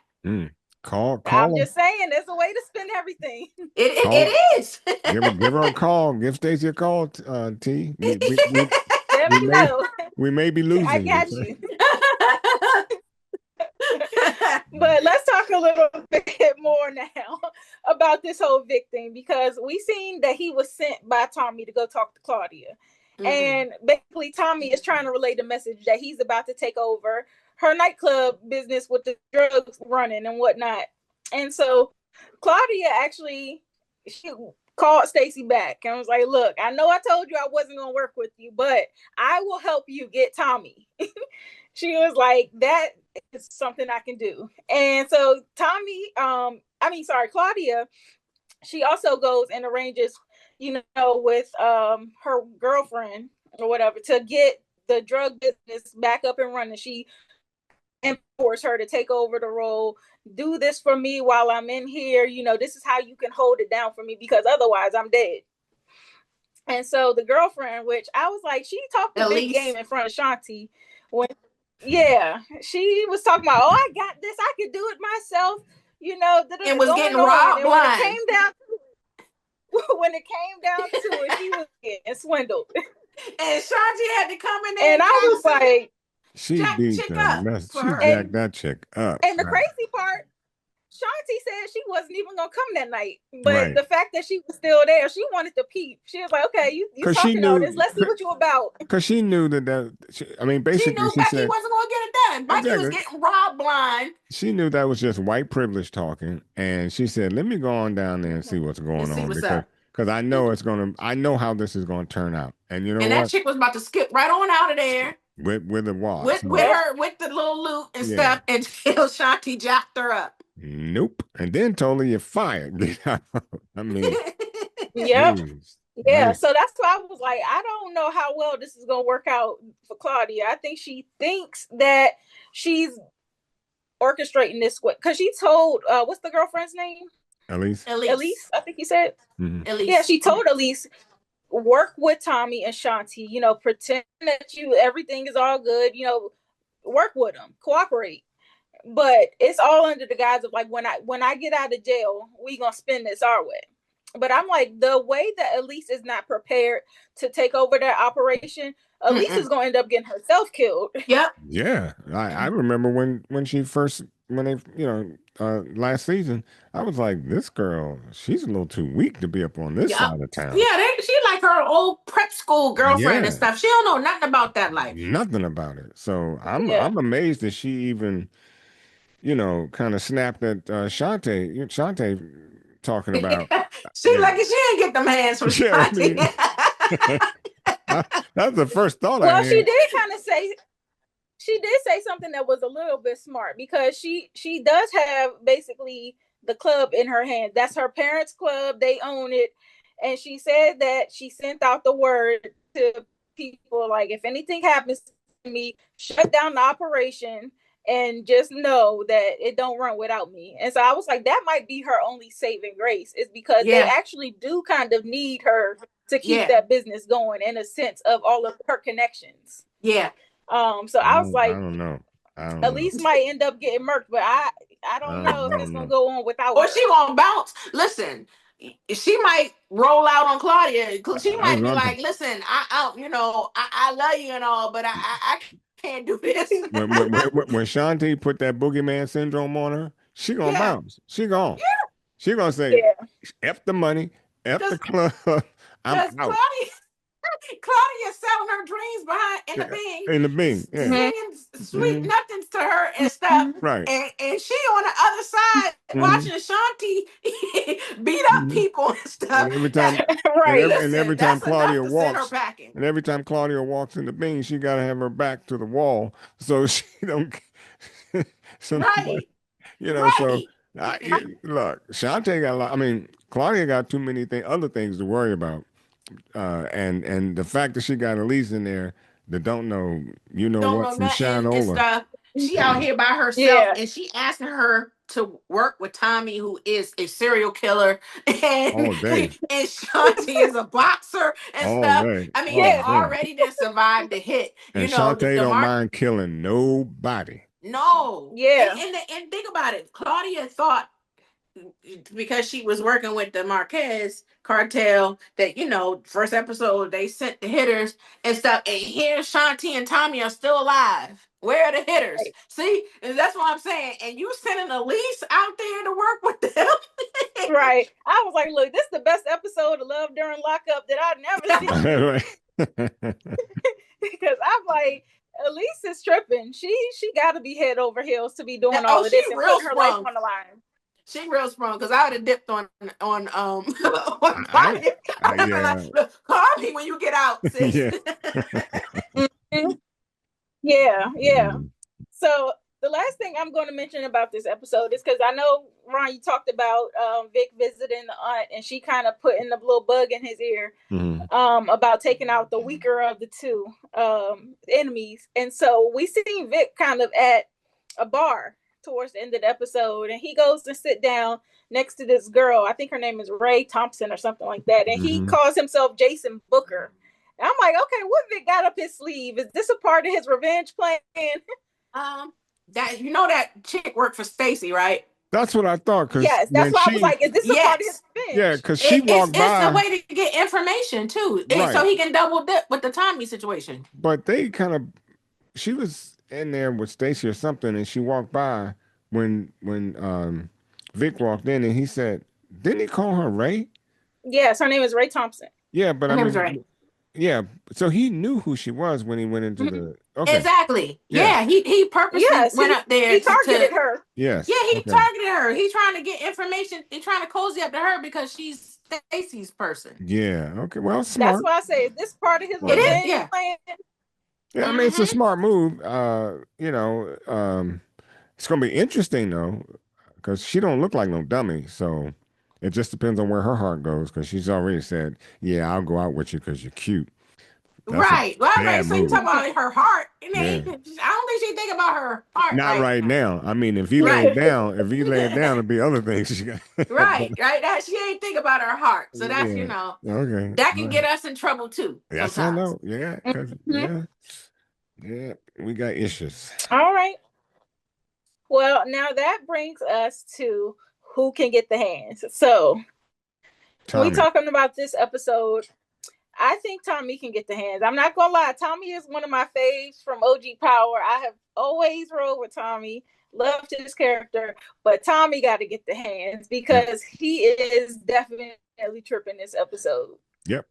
[SPEAKER 4] Call.
[SPEAKER 2] I'm just saying, there's a way to spin everything.
[SPEAKER 3] It is.
[SPEAKER 4] Give her a call. Give Stacey a call, T. We may be losing.
[SPEAKER 2] I got you. But let's talk a little bit more now about this whole Vic thing, because we seen that he was sent by Tommy to go talk to Claudia. And basically Tommy is trying to relay the message that he's about to take over her nightclub business with the drugs running and whatnot. And so Claudia she called Stacey back and was like, look, I know I told you I wasn't going to work with you, but I will help you get Tommy. She was like, that is something I can do. And so Claudia, she also goes and arranges, with her girlfriend or whatever to get the drug business back up and running. She empowers her to take over the role. Do this for me while I'm in here. This is how you can hold it down for me, because otherwise I'm dead. And so the girlfriend, which I was like, she talked a big game in front of Shanti Yeah, she was talking about, oh, I got this, I could do it myself,
[SPEAKER 3] And was
[SPEAKER 2] going
[SPEAKER 3] getting
[SPEAKER 2] on.
[SPEAKER 3] robbed
[SPEAKER 2] And when it
[SPEAKER 3] blind.
[SPEAKER 2] came down to it, she was getting swindled.
[SPEAKER 3] And Shanti had to come in there
[SPEAKER 2] And
[SPEAKER 3] and
[SPEAKER 2] I
[SPEAKER 3] try
[SPEAKER 2] was like,
[SPEAKER 4] She
[SPEAKER 3] jack the
[SPEAKER 4] beat
[SPEAKER 3] chick
[SPEAKER 4] the
[SPEAKER 3] up
[SPEAKER 4] mess.
[SPEAKER 3] for
[SPEAKER 4] She
[SPEAKER 3] her.
[SPEAKER 4] jacked that chick up.
[SPEAKER 2] and the crazy part, Shanti said she wasn't even gonna come that night, but
[SPEAKER 4] Right.
[SPEAKER 2] the fact that she was still there, she wanted to peep. She was like, "Okay, you
[SPEAKER 4] Because she
[SPEAKER 2] talking all
[SPEAKER 4] knew.
[SPEAKER 2] this? Let's see what you about."
[SPEAKER 4] Because she knew I mean,
[SPEAKER 3] She
[SPEAKER 4] basically,
[SPEAKER 3] knew
[SPEAKER 4] she
[SPEAKER 3] Becky
[SPEAKER 4] said
[SPEAKER 3] wasn't going to get it done. Becky was
[SPEAKER 4] exactly.
[SPEAKER 3] getting robbed blind.
[SPEAKER 4] She knew that was just white privilege talking, and she said, "Let me go on down there and see what's
[SPEAKER 3] And
[SPEAKER 4] going
[SPEAKER 3] see
[SPEAKER 4] on
[SPEAKER 3] what's
[SPEAKER 4] because
[SPEAKER 3] up.
[SPEAKER 4] I know it's gonna. I know how this is going to turn out, and you know
[SPEAKER 3] And that
[SPEAKER 4] what?
[SPEAKER 3] chick was about to skip right on out of there
[SPEAKER 4] With the watch,
[SPEAKER 3] with
[SPEAKER 2] Yep.
[SPEAKER 3] her, with the little loot and
[SPEAKER 4] yeah,
[SPEAKER 3] stuff, until Shanti jacked her up.
[SPEAKER 4] nope, and then told her you're fired. Get out. I mean,
[SPEAKER 2] Yep.
[SPEAKER 4] jeez.
[SPEAKER 2] Yeah. So that's why I was like, I don't know how well this is gonna work out for Claudia. I think she thinks that she's orchestrating this because she told what's the girlfriend's name?
[SPEAKER 4] Elise.
[SPEAKER 2] Elise, I think you said.
[SPEAKER 4] Mhm.
[SPEAKER 2] Yeah,
[SPEAKER 3] Elise.
[SPEAKER 2] she told Elise, work with Tommy and Shanti, pretend that everything is all good, work with them, cooperate. But it's all under the guise of like, when I get out of jail, we gonna spend this our way. But I'm like, the way that Elise is not prepared to take over that operation, Elise is gonna end up getting herself killed.
[SPEAKER 3] Yep.
[SPEAKER 4] Yeah, I remember when she first when they last season, I was like, this girl, she's a little too weak to be up on this
[SPEAKER 3] Yep.
[SPEAKER 4] side of town.
[SPEAKER 3] Yeah, she like her old prep school girlfriend and
[SPEAKER 4] Yeah,
[SPEAKER 3] stuff. She don't know nothing about that life.
[SPEAKER 4] nothing about it. So
[SPEAKER 2] Yeah.
[SPEAKER 4] I'm amazed that she even kind of snapped at Shante talking about
[SPEAKER 3] She lucky she didn't get them hands from
[SPEAKER 4] yeah. I
[SPEAKER 3] Shanti.
[SPEAKER 4] mean, that's the first thought I
[SPEAKER 2] Well,
[SPEAKER 4] had.
[SPEAKER 2] she did say something that was a little bit smart because she does have basically the club in her hand. That's her parents' club. They own it. And she said that she sent out the word to people like, if anything happens to me, shut down the operation and just know that it don't run without me. And so I was like, that might be her only saving grace, is because they
[SPEAKER 3] Yeah.
[SPEAKER 2] actually do kind of need her to keep
[SPEAKER 3] Yeah.
[SPEAKER 2] that business going in a sense of all of her connections.
[SPEAKER 3] Yeah.
[SPEAKER 2] So I was
[SPEAKER 4] I
[SPEAKER 2] like,
[SPEAKER 4] don't know. I don't know.
[SPEAKER 2] Elise might end up getting murked, but I
[SPEAKER 4] I
[SPEAKER 2] don't know if
[SPEAKER 4] don't
[SPEAKER 2] it's gonna
[SPEAKER 4] know.
[SPEAKER 2] go on without
[SPEAKER 3] Or
[SPEAKER 2] her.
[SPEAKER 3] she gonna bounce. Listen, she might roll out on Claudia. She
[SPEAKER 4] That's
[SPEAKER 3] might be
[SPEAKER 4] what
[SPEAKER 3] like, "Listen, I love you and all, but I can't do this."
[SPEAKER 4] when Shanti put that boogeyman syndrome on her, she gonna
[SPEAKER 3] Yeah,
[SPEAKER 4] bounce. She gone. She gonna say,
[SPEAKER 2] Yeah,
[SPEAKER 4] "F the money, F the
[SPEAKER 3] because
[SPEAKER 4] club, I'm out."
[SPEAKER 3] Claudia selling her dreams behind in the
[SPEAKER 4] Yeah,
[SPEAKER 3] Bing,
[SPEAKER 4] in the Bing, yeah,
[SPEAKER 2] mm-hmm.
[SPEAKER 3] singing sweet
[SPEAKER 4] hmm
[SPEAKER 3] nothings to her and stuff.
[SPEAKER 4] right.
[SPEAKER 3] And she on the other side
[SPEAKER 4] hmm
[SPEAKER 3] watching Shanti beat up
[SPEAKER 4] hmm
[SPEAKER 3] people and
[SPEAKER 4] And
[SPEAKER 3] stuff.
[SPEAKER 4] every
[SPEAKER 3] That
[SPEAKER 4] time,
[SPEAKER 2] Right.
[SPEAKER 3] listen, that's enough to send her packing.
[SPEAKER 4] And every time Claudia walks in the Bing, she gotta have her back to the wall so she don't. So nobody,
[SPEAKER 3] Right,
[SPEAKER 4] so
[SPEAKER 3] right.
[SPEAKER 4] look, Shantae got a lot. I mean, Claudia got too many other things to worry about. And the fact that she got Elise in there that don't know,
[SPEAKER 3] Don't
[SPEAKER 4] what
[SPEAKER 3] know
[SPEAKER 4] from
[SPEAKER 3] nothing and
[SPEAKER 4] Shinola
[SPEAKER 3] stuff. She out here by herself,
[SPEAKER 2] Yeah.
[SPEAKER 3] and she asking her to work with Tommy, who is a serial killer,
[SPEAKER 4] all day,
[SPEAKER 3] and Shanti is a boxer and
[SPEAKER 4] all
[SPEAKER 3] stuff.
[SPEAKER 4] day,
[SPEAKER 3] I mean, they
[SPEAKER 4] all
[SPEAKER 2] Yeah.
[SPEAKER 4] day.
[SPEAKER 3] already didn't survive the hit.
[SPEAKER 4] And
[SPEAKER 3] The,
[SPEAKER 4] Shantae
[SPEAKER 3] the
[SPEAKER 4] don't
[SPEAKER 3] mark.
[SPEAKER 4] mind killing nobody.
[SPEAKER 3] No,
[SPEAKER 2] Yeah.
[SPEAKER 3] and think about it. Claudia thought, because she was working with the Marquez cartel, that first episode they sent the hitters and stuff, and here Shanti and Tommy are still alive. Where are the hitters?
[SPEAKER 2] Right.
[SPEAKER 3] See, and that's what I'm saying. And you sending Elise out there to work with them.
[SPEAKER 2] Right. I was like, look, this is the best episode of Love During Lockup that I've never seen. Because I'm like, Elise is tripping. She got to be head over heels to be doing all
[SPEAKER 3] Oh,
[SPEAKER 2] of
[SPEAKER 3] she
[SPEAKER 2] this and
[SPEAKER 3] real
[SPEAKER 2] putting her life
[SPEAKER 3] sprung.
[SPEAKER 2] on the line.
[SPEAKER 3] She real sprung, because I would have dipped on on
[SPEAKER 4] I,
[SPEAKER 3] Claudia.
[SPEAKER 4] I
[SPEAKER 3] I'd be
[SPEAKER 4] yeah,
[SPEAKER 3] like, look, call me when you get out, sis.
[SPEAKER 4] yeah.
[SPEAKER 2] Mhm. Yeah, yeah.
[SPEAKER 4] Mhm.
[SPEAKER 2] So the last thing I'm going to mention about this episode is because I know, Ron, you talked about Vic visiting the aunt, and she kind of putting the little bug in his ear
[SPEAKER 4] Mhm.
[SPEAKER 2] about taking out the weaker of the two enemies. And so we see Vic kind of at a bar towards the end of the episode, and he goes to sit down next to this girl. I think her name is Ray Thompson or something like that. And he
[SPEAKER 4] Mhm.
[SPEAKER 2] calls himself Jason Booker. And I'm like, okay, what Vic got up his sleeve? Is this a part of his revenge plan?
[SPEAKER 3] That that chick worked for Stacy, right?
[SPEAKER 4] That's what I thought. Because
[SPEAKER 2] Yes, that's
[SPEAKER 4] when
[SPEAKER 2] why I was
[SPEAKER 4] she,
[SPEAKER 2] like, is this a part of his
[SPEAKER 3] Yes.
[SPEAKER 4] yeah,
[SPEAKER 2] revenge?
[SPEAKER 4] because she walked
[SPEAKER 3] It's a
[SPEAKER 4] by,
[SPEAKER 3] way to get information too, so
[SPEAKER 4] right.
[SPEAKER 3] he can double dip with the Tommy situation.
[SPEAKER 4] But they kind of, she was in there with Stacy or something, and she walked by when Vic walked in, and he said, didn't he call her Ray?
[SPEAKER 2] Yes, her name is Ray Thompson.
[SPEAKER 4] Yeah, but
[SPEAKER 3] Her
[SPEAKER 4] I
[SPEAKER 3] name was right.
[SPEAKER 4] mean, yeah. So he knew who she was when he went into
[SPEAKER 2] Mhm.
[SPEAKER 4] the. Okay.
[SPEAKER 3] Exactly.
[SPEAKER 4] Yeah.
[SPEAKER 3] Yeah, he purposely
[SPEAKER 2] Yes,
[SPEAKER 3] went up there
[SPEAKER 2] he
[SPEAKER 3] to
[SPEAKER 2] targeted her.
[SPEAKER 3] yeah,
[SPEAKER 4] Yes.
[SPEAKER 3] he
[SPEAKER 4] Okay.
[SPEAKER 3] targeted her. He trying to get information. He trying to cozy up to her because she's Stacy's person.
[SPEAKER 4] Yeah. Okay. Well,
[SPEAKER 2] That's
[SPEAKER 4] smart.
[SPEAKER 2] why I say, is this part of his
[SPEAKER 3] It
[SPEAKER 4] Smart
[SPEAKER 3] is,
[SPEAKER 4] move.
[SPEAKER 2] revenge
[SPEAKER 3] yeah.
[SPEAKER 2] plan?
[SPEAKER 4] Yeah. I mean, it's a
[SPEAKER 3] Mm-hmm.
[SPEAKER 4] smart move. It's gonna be interesting though, because she don't look like no dummy. So it just depends on where her heart goes. Because she's already said, "Yeah, I'll go out with you because you're cute." That's a
[SPEAKER 3] Right. Well, right.
[SPEAKER 4] bad
[SPEAKER 3] So you talk
[SPEAKER 4] move.
[SPEAKER 3] about her heart. And I
[SPEAKER 4] Yeah.
[SPEAKER 3] don't think she think about her heart
[SPEAKER 4] Not
[SPEAKER 3] right
[SPEAKER 4] right
[SPEAKER 3] now.
[SPEAKER 4] now. I mean, if he laid
[SPEAKER 3] Right.
[SPEAKER 4] down, it'd be other things she got. But,
[SPEAKER 3] Right. Right. That she ain't think about her heart. So that's
[SPEAKER 4] yeah. Okay.
[SPEAKER 3] that
[SPEAKER 4] All
[SPEAKER 3] can
[SPEAKER 4] right.
[SPEAKER 3] get us in trouble too
[SPEAKER 4] Yes, I
[SPEAKER 3] sometimes.
[SPEAKER 4] know. Yeah. Because
[SPEAKER 2] Mhm.
[SPEAKER 4] yeah, we got issues.
[SPEAKER 2] All right. Well, now that brings us to who can get the hands. So we
[SPEAKER 4] Tommy.
[SPEAKER 2] talking about this episode. I think Tommy can get the hands. I'm not gonna lie, Tommy is one of my faves from OG Power. I have always rolled with Tommy, loved his character, but Tommy got to get the hands
[SPEAKER 4] Yep.
[SPEAKER 2] because he is definitely tripping this episode.
[SPEAKER 4] Yep.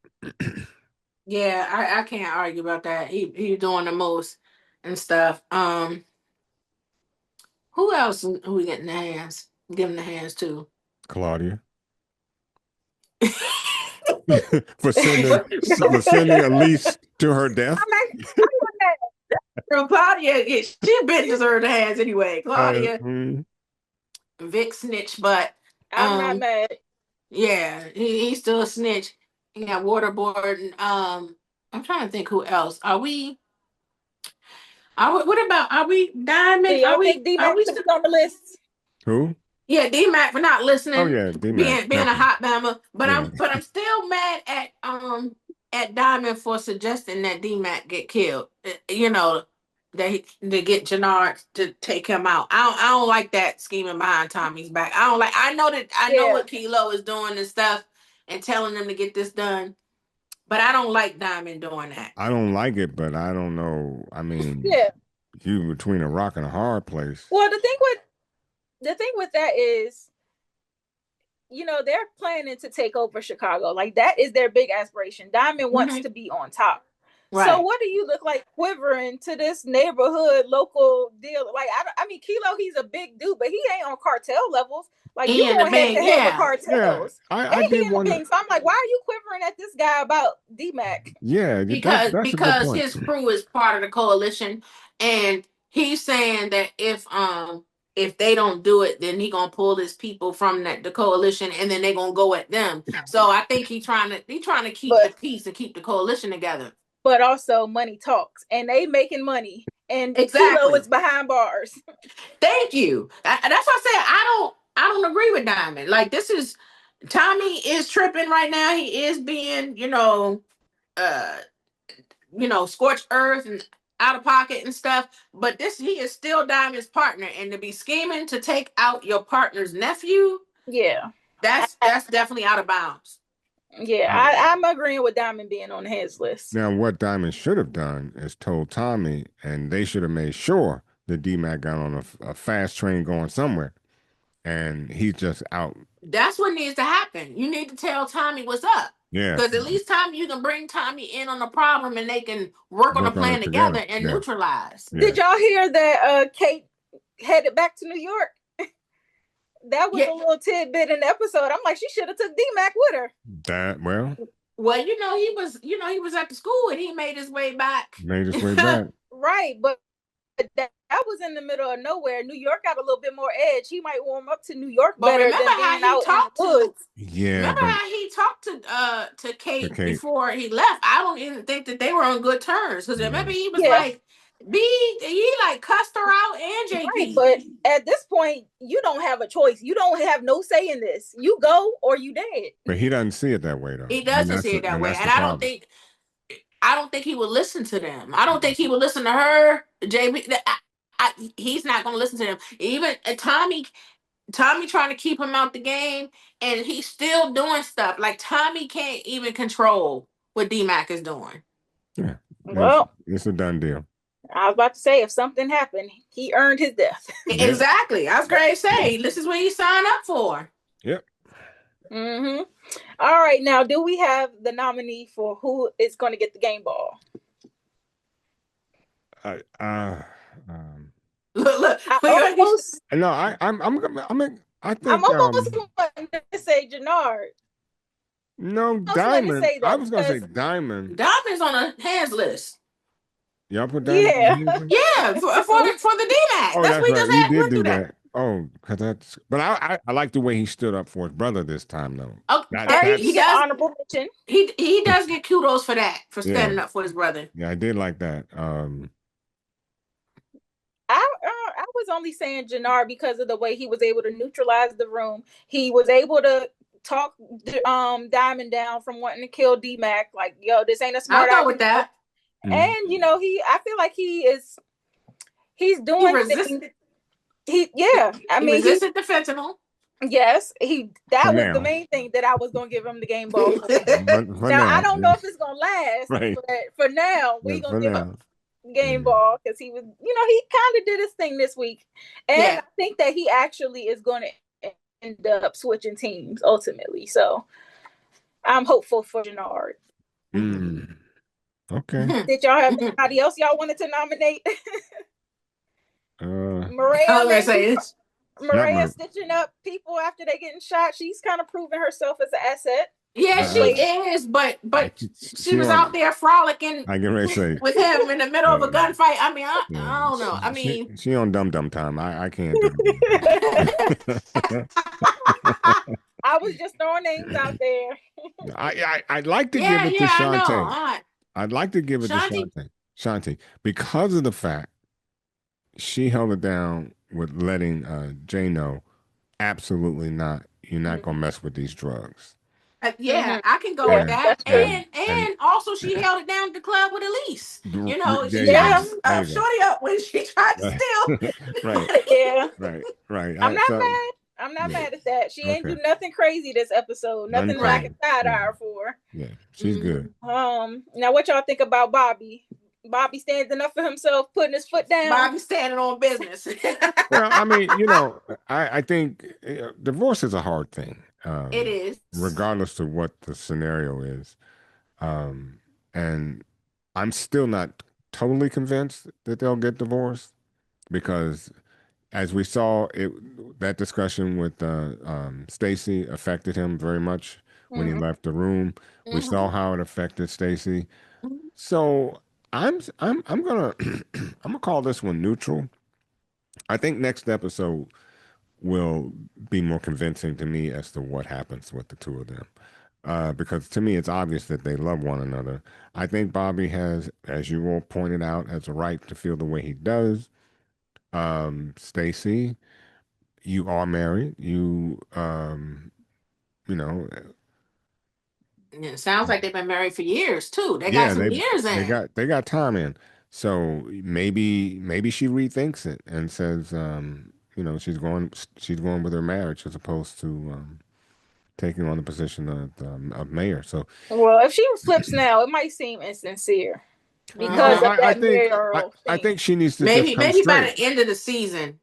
[SPEAKER 3] Yeah, I can't argue about that. He's doing the most and stuff. Who else who we getting the hands? Giving the hands to?
[SPEAKER 4] Claudia. for sending Elise to her death.
[SPEAKER 3] Girl, Claudia, yeah, she been deserved the hands anyway.
[SPEAKER 4] Uh,
[SPEAKER 3] Claudia,
[SPEAKER 4] mm,
[SPEAKER 3] Vic snitch, but
[SPEAKER 2] I'm not mad.
[SPEAKER 3] yeah, he's still a snitch. He got waterboard. I'm trying to think who else. What about, are we
[SPEAKER 2] Do
[SPEAKER 3] Diamond?
[SPEAKER 2] y'all think
[SPEAKER 3] Are
[SPEAKER 2] D-Mac
[SPEAKER 3] we
[SPEAKER 2] should
[SPEAKER 3] still?
[SPEAKER 2] be on the list?
[SPEAKER 4] who?
[SPEAKER 3] Yeah, D-Mac for not
[SPEAKER 4] Oh
[SPEAKER 3] listening,
[SPEAKER 4] yeah, D-Mac.
[SPEAKER 3] being a
[SPEAKER 4] Definitely.
[SPEAKER 3] hot bammer. But
[SPEAKER 4] Yeah.
[SPEAKER 3] I'm still mad at Diamond for suggesting that D-Mac get killed. That to get Jannard to take him out. I don't like that scheming behind Tommy's back. I don't like. I know
[SPEAKER 2] Yeah,
[SPEAKER 3] what Kilo is doing and stuff and telling them to get this done, but I don't like Diamond doing that.
[SPEAKER 4] I don't like it, but I don't know. I mean,
[SPEAKER 2] yeah.
[SPEAKER 4] you between a rock and a hard place.
[SPEAKER 2] Well, the thing with that is, they're planning to take over Chicago. Like that is their big aspiration. Diamond wants
[SPEAKER 3] Mhm.
[SPEAKER 2] to be on top. So
[SPEAKER 3] Right.
[SPEAKER 2] what do you look like quivering to this neighborhood local deal? Like I mean, Kilo, he's a big dude, but he ain't on cartel levels. Like you
[SPEAKER 3] And the
[SPEAKER 2] going head to
[SPEAKER 3] bank,
[SPEAKER 2] head with
[SPEAKER 3] yeah.
[SPEAKER 4] Yeah,
[SPEAKER 2] cartels,
[SPEAKER 4] I
[SPEAKER 2] and he
[SPEAKER 4] did
[SPEAKER 2] in the
[SPEAKER 4] want to.
[SPEAKER 2] Bing. So I'm like, why are you quivering at this guy about D-Mac?
[SPEAKER 4] Yeah, that's a good
[SPEAKER 3] Because
[SPEAKER 4] point.
[SPEAKER 3] his crew is part of the coalition, and he's saying that if they don't do it, then he gonna pull his people from the coalition, and then they gonna go at them. So I think he trying to keep the
[SPEAKER 2] But
[SPEAKER 3] peace and keep the coalition together.
[SPEAKER 2] also money talks, and they making money, and Kilo
[SPEAKER 3] Exactly.
[SPEAKER 2] is behind bars.
[SPEAKER 3] Thank you. That's why I said I don't agree with Diamond. Like, this is Tommy is tripping right now. He is being uh scorched earth and out of pocket and stuff. But he is still Diamond's partner, and to be scheming to take out your partner's nephew,
[SPEAKER 2] Yeah,
[SPEAKER 3] that's definitely out of bounds.
[SPEAKER 2] yeah.
[SPEAKER 4] Now,
[SPEAKER 2] I'm agreeing with Diamond being on his list.
[SPEAKER 4] now, what Diamond should have done is told Tommy, and they should have made sure that D-Mac got on a fast train going somewhere, and he's just out.
[SPEAKER 3] That's what needs to happen. You need to tell Tommy what's up.
[SPEAKER 4] Yeah,
[SPEAKER 3] Because at least Tommy, you can bring Tommy in on the problem and they can work on a
[SPEAKER 4] work on
[SPEAKER 3] plan
[SPEAKER 4] it together.
[SPEAKER 3] together and
[SPEAKER 4] Yeah,
[SPEAKER 3] neutralize.
[SPEAKER 4] yeah.
[SPEAKER 2] Did y'all hear that Kate headed back to New York? That was
[SPEAKER 3] Yeah.
[SPEAKER 2] a little tidbit in the episode. I'm like, she should have took D-Mac with her.
[SPEAKER 4] That well
[SPEAKER 3] Well, he was at the school and he made his way back.
[SPEAKER 4] made his way back.
[SPEAKER 2] Right, but that was in the middle of nowhere. New York got a little bit more edge. He might warm up to New York
[SPEAKER 3] But
[SPEAKER 2] better
[SPEAKER 3] remember
[SPEAKER 2] than
[SPEAKER 3] how
[SPEAKER 2] being
[SPEAKER 3] he
[SPEAKER 2] out
[SPEAKER 3] talked
[SPEAKER 2] in
[SPEAKER 3] to
[SPEAKER 2] the woods.
[SPEAKER 4] Yeah,
[SPEAKER 3] remember
[SPEAKER 4] but
[SPEAKER 3] how he talked to Kate
[SPEAKER 4] Kate.
[SPEAKER 3] before he left? I don't even think that they were on good terms. Because remember he was
[SPEAKER 2] Yeah.
[SPEAKER 3] like, he like cussed her out and
[SPEAKER 2] Right,
[SPEAKER 3] JP.
[SPEAKER 2] but at this point, you don't have a choice. You don't have no say in this. You go or you dead.
[SPEAKER 4] But he doesn't see it that way though.
[SPEAKER 3] He doesn't see it that way.
[SPEAKER 4] That's
[SPEAKER 3] And
[SPEAKER 4] the
[SPEAKER 3] I
[SPEAKER 4] problem.
[SPEAKER 3] don't think he would listen to them. I don't think he would listen to her, JB. he's not going to listen to them. Even Tommy trying to keep him out the game, and he's still doing stuff. Like Tommy can't even control what D-Mac is doing.
[SPEAKER 4] Yeah,
[SPEAKER 2] Well,
[SPEAKER 4] it's a done deal.
[SPEAKER 2] I was about to say, if something happened, he earned his death.
[SPEAKER 4] Yeah.
[SPEAKER 3] Exactly. I was going to say, this is what he signed up for.
[SPEAKER 4] Yep.
[SPEAKER 2] Mm-hmm. All right, now, do we have the nominee for who is going to get the game ball?
[SPEAKER 3] Look.
[SPEAKER 2] I almost,
[SPEAKER 4] No, I think
[SPEAKER 2] I'm almost wanting to say Jannard.
[SPEAKER 4] no,
[SPEAKER 2] I
[SPEAKER 4] Diamond.
[SPEAKER 2] say that
[SPEAKER 4] I was gonna say
[SPEAKER 2] because
[SPEAKER 4] Diamond.
[SPEAKER 3] Diamond's on a hands list.
[SPEAKER 4] Y'all put Diamond
[SPEAKER 2] Yeah.
[SPEAKER 4] on the list?
[SPEAKER 3] Yeah, for the D-Mac.
[SPEAKER 4] Oh,
[SPEAKER 3] That's
[SPEAKER 4] that's
[SPEAKER 3] what he
[SPEAKER 4] right.
[SPEAKER 3] just
[SPEAKER 4] He
[SPEAKER 3] had
[SPEAKER 4] did
[SPEAKER 3] went
[SPEAKER 4] do
[SPEAKER 3] through
[SPEAKER 4] that. Oh, because that's. But I like the way he stood up for his brother this time, though.
[SPEAKER 3] Oh,
[SPEAKER 2] He get honorable mention.
[SPEAKER 3] He does get kudos for that, for standing
[SPEAKER 4] Yeah.
[SPEAKER 3] up for his brother.
[SPEAKER 4] Yeah, I did like that.
[SPEAKER 2] I was only saying Jannard because of the way he was able to neutralize the room. He was able to talk Diamond down from wanting to kill D-Mac. Like, yo, this ain't a smart
[SPEAKER 3] I'll go with that.
[SPEAKER 2] And you know, I feel like he's doing things. He
[SPEAKER 3] resisted the fentanyl.
[SPEAKER 2] Yes, that was the main thing that I was gonna give him the game ball for. Now I don't know if it's gonna last,
[SPEAKER 4] right.
[SPEAKER 2] but for now we're gonna give him game ball because he was, he kind of did his thing this week, and I think that he actually is going to end up switching teams ultimately. So I'm hopeful for Jannard.
[SPEAKER 4] Okay.
[SPEAKER 2] Did y'all have anybody else y'all wanted to nominate? Mariah stitching up people after they getting shot. She's kind of proving herself as an asset.
[SPEAKER 3] Yeah, she is, but she was out there frolicking with him in the middle of a gunfight. I mean, I don't know. I mean,
[SPEAKER 4] she on dumb time. I can't do
[SPEAKER 2] it. I was just throwing names out there.
[SPEAKER 4] I'd like to give it to Shantae. I'd like to give it to Shantae because of the fact she held it down with letting Jay know, absolutely not. You're not gonna mess with these drugs.
[SPEAKER 3] I can go with that. And also she held it down at the club with Elise. You know, she tried to shorty up when she tried to steal.
[SPEAKER 4] Right.
[SPEAKER 2] I'm not mad. I'm not mad at that. She ain't do nothing crazy this episode. Nothing that I can side eye for.
[SPEAKER 4] Yeah, she's good.
[SPEAKER 2] Now what y'all think about Bobby? Bobby standing up for himself, putting his foot down.
[SPEAKER 3] Bobby standing on business.
[SPEAKER 4] Well, I mean, I think divorce is a hard thing.
[SPEAKER 3] It is.
[SPEAKER 4] Regardless of what the scenario is. And I'm still not totally convinced that they'll get divorced because as we saw, that discussion with Stacy affected him very much when he left the room. We saw how it affected Stacy. So I'm gonna call this one neutral. I think next episode will be more convincing to me as to what happens with the two of them. Because to me, it's obvious that they love one another. I think Bobby has, as you all pointed out, has a right to feel the way he does. Stacy, you are married.
[SPEAKER 3] It sounds like they've been married for years too. They got some years in.
[SPEAKER 4] They got time in. So maybe she rethinks it and says, she's going with her marriage as opposed to taking on the position of mayor. So
[SPEAKER 2] well, if she flips now, it might seem insincere. Because
[SPEAKER 4] I think she needs to
[SPEAKER 3] maybe by the end of the season,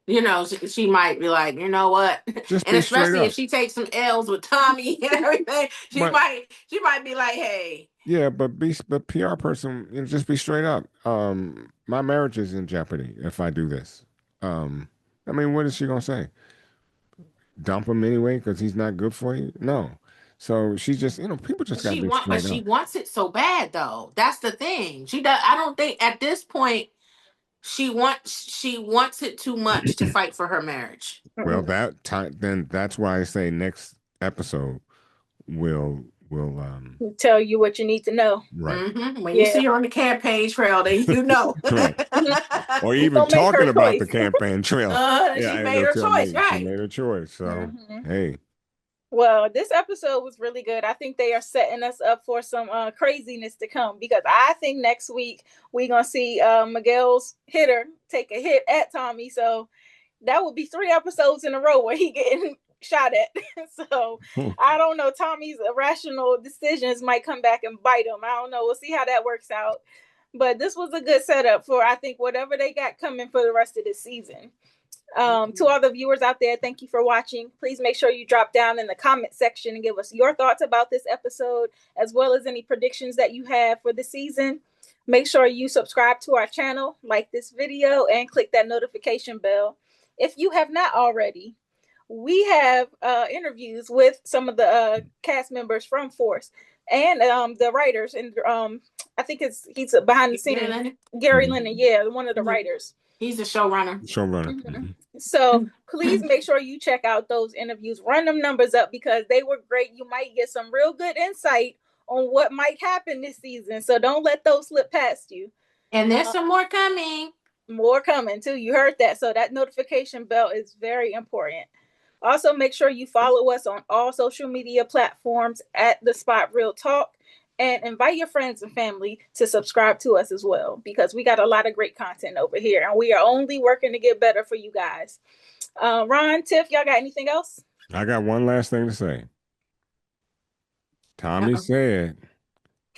[SPEAKER 3] she might be like, you know what, and especially if she takes some L's with Tommy and everything, she might be like, hey,
[SPEAKER 4] but PR person, just be straight up. My marriage is in jeopardy if I do this. I mean, what is she gonna say? Dump him anyway because he's not good for you? No. So she just, people just got to be straight up.
[SPEAKER 3] But she wants it so bad, though. That's the thing. She does. I don't think at this point she wants it too much to fight for her marriage.
[SPEAKER 4] Well, then that's why I say next episode will
[SPEAKER 2] tell you what you need to know.
[SPEAKER 4] Right.
[SPEAKER 3] When you see her on the campaign trail, then you know.
[SPEAKER 4] Or even talking about the campaign trail.
[SPEAKER 3] She made her choice, right?
[SPEAKER 4] She made her choice. So hey.
[SPEAKER 2] Well, this episode was really good. I think they are setting us up for some craziness to come, because I think next week we're going to see Miguel's hitter take a hit at Tommy. So that would be 3 episodes in a row where he getting shot at. So I don't know. Tommy's irrational decisions might come back and bite him. I don't know. We'll see how that works out. But this was a good setup for, I think, whatever they got coming for the rest of this season. To all the viewers out there, thank you for watching. Please make sure you drop down in the comment section and give us your thoughts about this episode, as well as any predictions that you have for the season. Make sure you subscribe to our channel, like this video, and click that notification bell. If you have not already, we have interviews with some of the cast members from Force and the writers. And I think he's behind the scenes. Gary Lennon, yeah, one of the writers.
[SPEAKER 3] He's the showrunner.
[SPEAKER 2] Mm-hmm. So please make sure you check out those interviews. Run them numbers up because they were great. You might get some real good insight on what might happen this season. So don't let those slip past you.
[SPEAKER 3] And there's some more coming.
[SPEAKER 2] More coming too. You heard that. So that notification bell is very important. Also, make sure you follow us on all social media platforms at The Spot Real Talk. And invite your friends and family to subscribe to us as well, because we got a lot of great content over here and we are only working to get better for you guys. Ron, Tiff, y'all got anything else?
[SPEAKER 4] I got one last thing to say. Tommy said,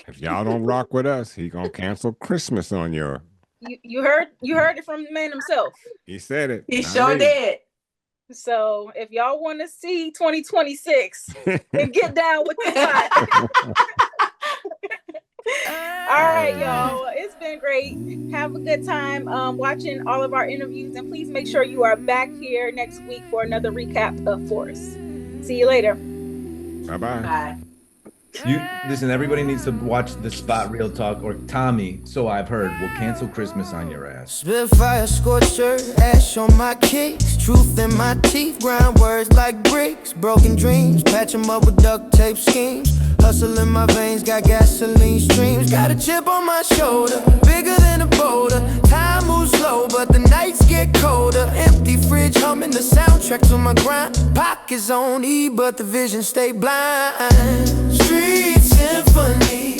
[SPEAKER 4] if y'all don't rock with us, he gonna cancel Christmas on your.
[SPEAKER 2] You heard it from the man himself.
[SPEAKER 4] He said it.
[SPEAKER 3] He sure did.
[SPEAKER 2] So if y'all want to see 2026, then get down with the Spot. All right, y'all. It's been great. Have a good time watching all of our interviews, and please make sure you are back here next week for another recap of Force. See you later.
[SPEAKER 4] Bye-bye.
[SPEAKER 3] Bye.
[SPEAKER 5] Listen, everybody needs to watch The Spot Real Talk, or Tommy, so I've heard, will cancel Christmas on your ass.
[SPEAKER 6] Spitfire, scorcher, ash on my kicks. Truth in my teeth, grind words like bricks. Broken dreams, patch them up with duct tape schemes. Hustle in my veins, got gasoline streams. Got a chip on my shoulder, bigger than a boulder. Time moves slow, but the nights get colder. Empty fridge, humming the soundtrack to my grind. Pockets on E, but the vision stay blind. Street symphony.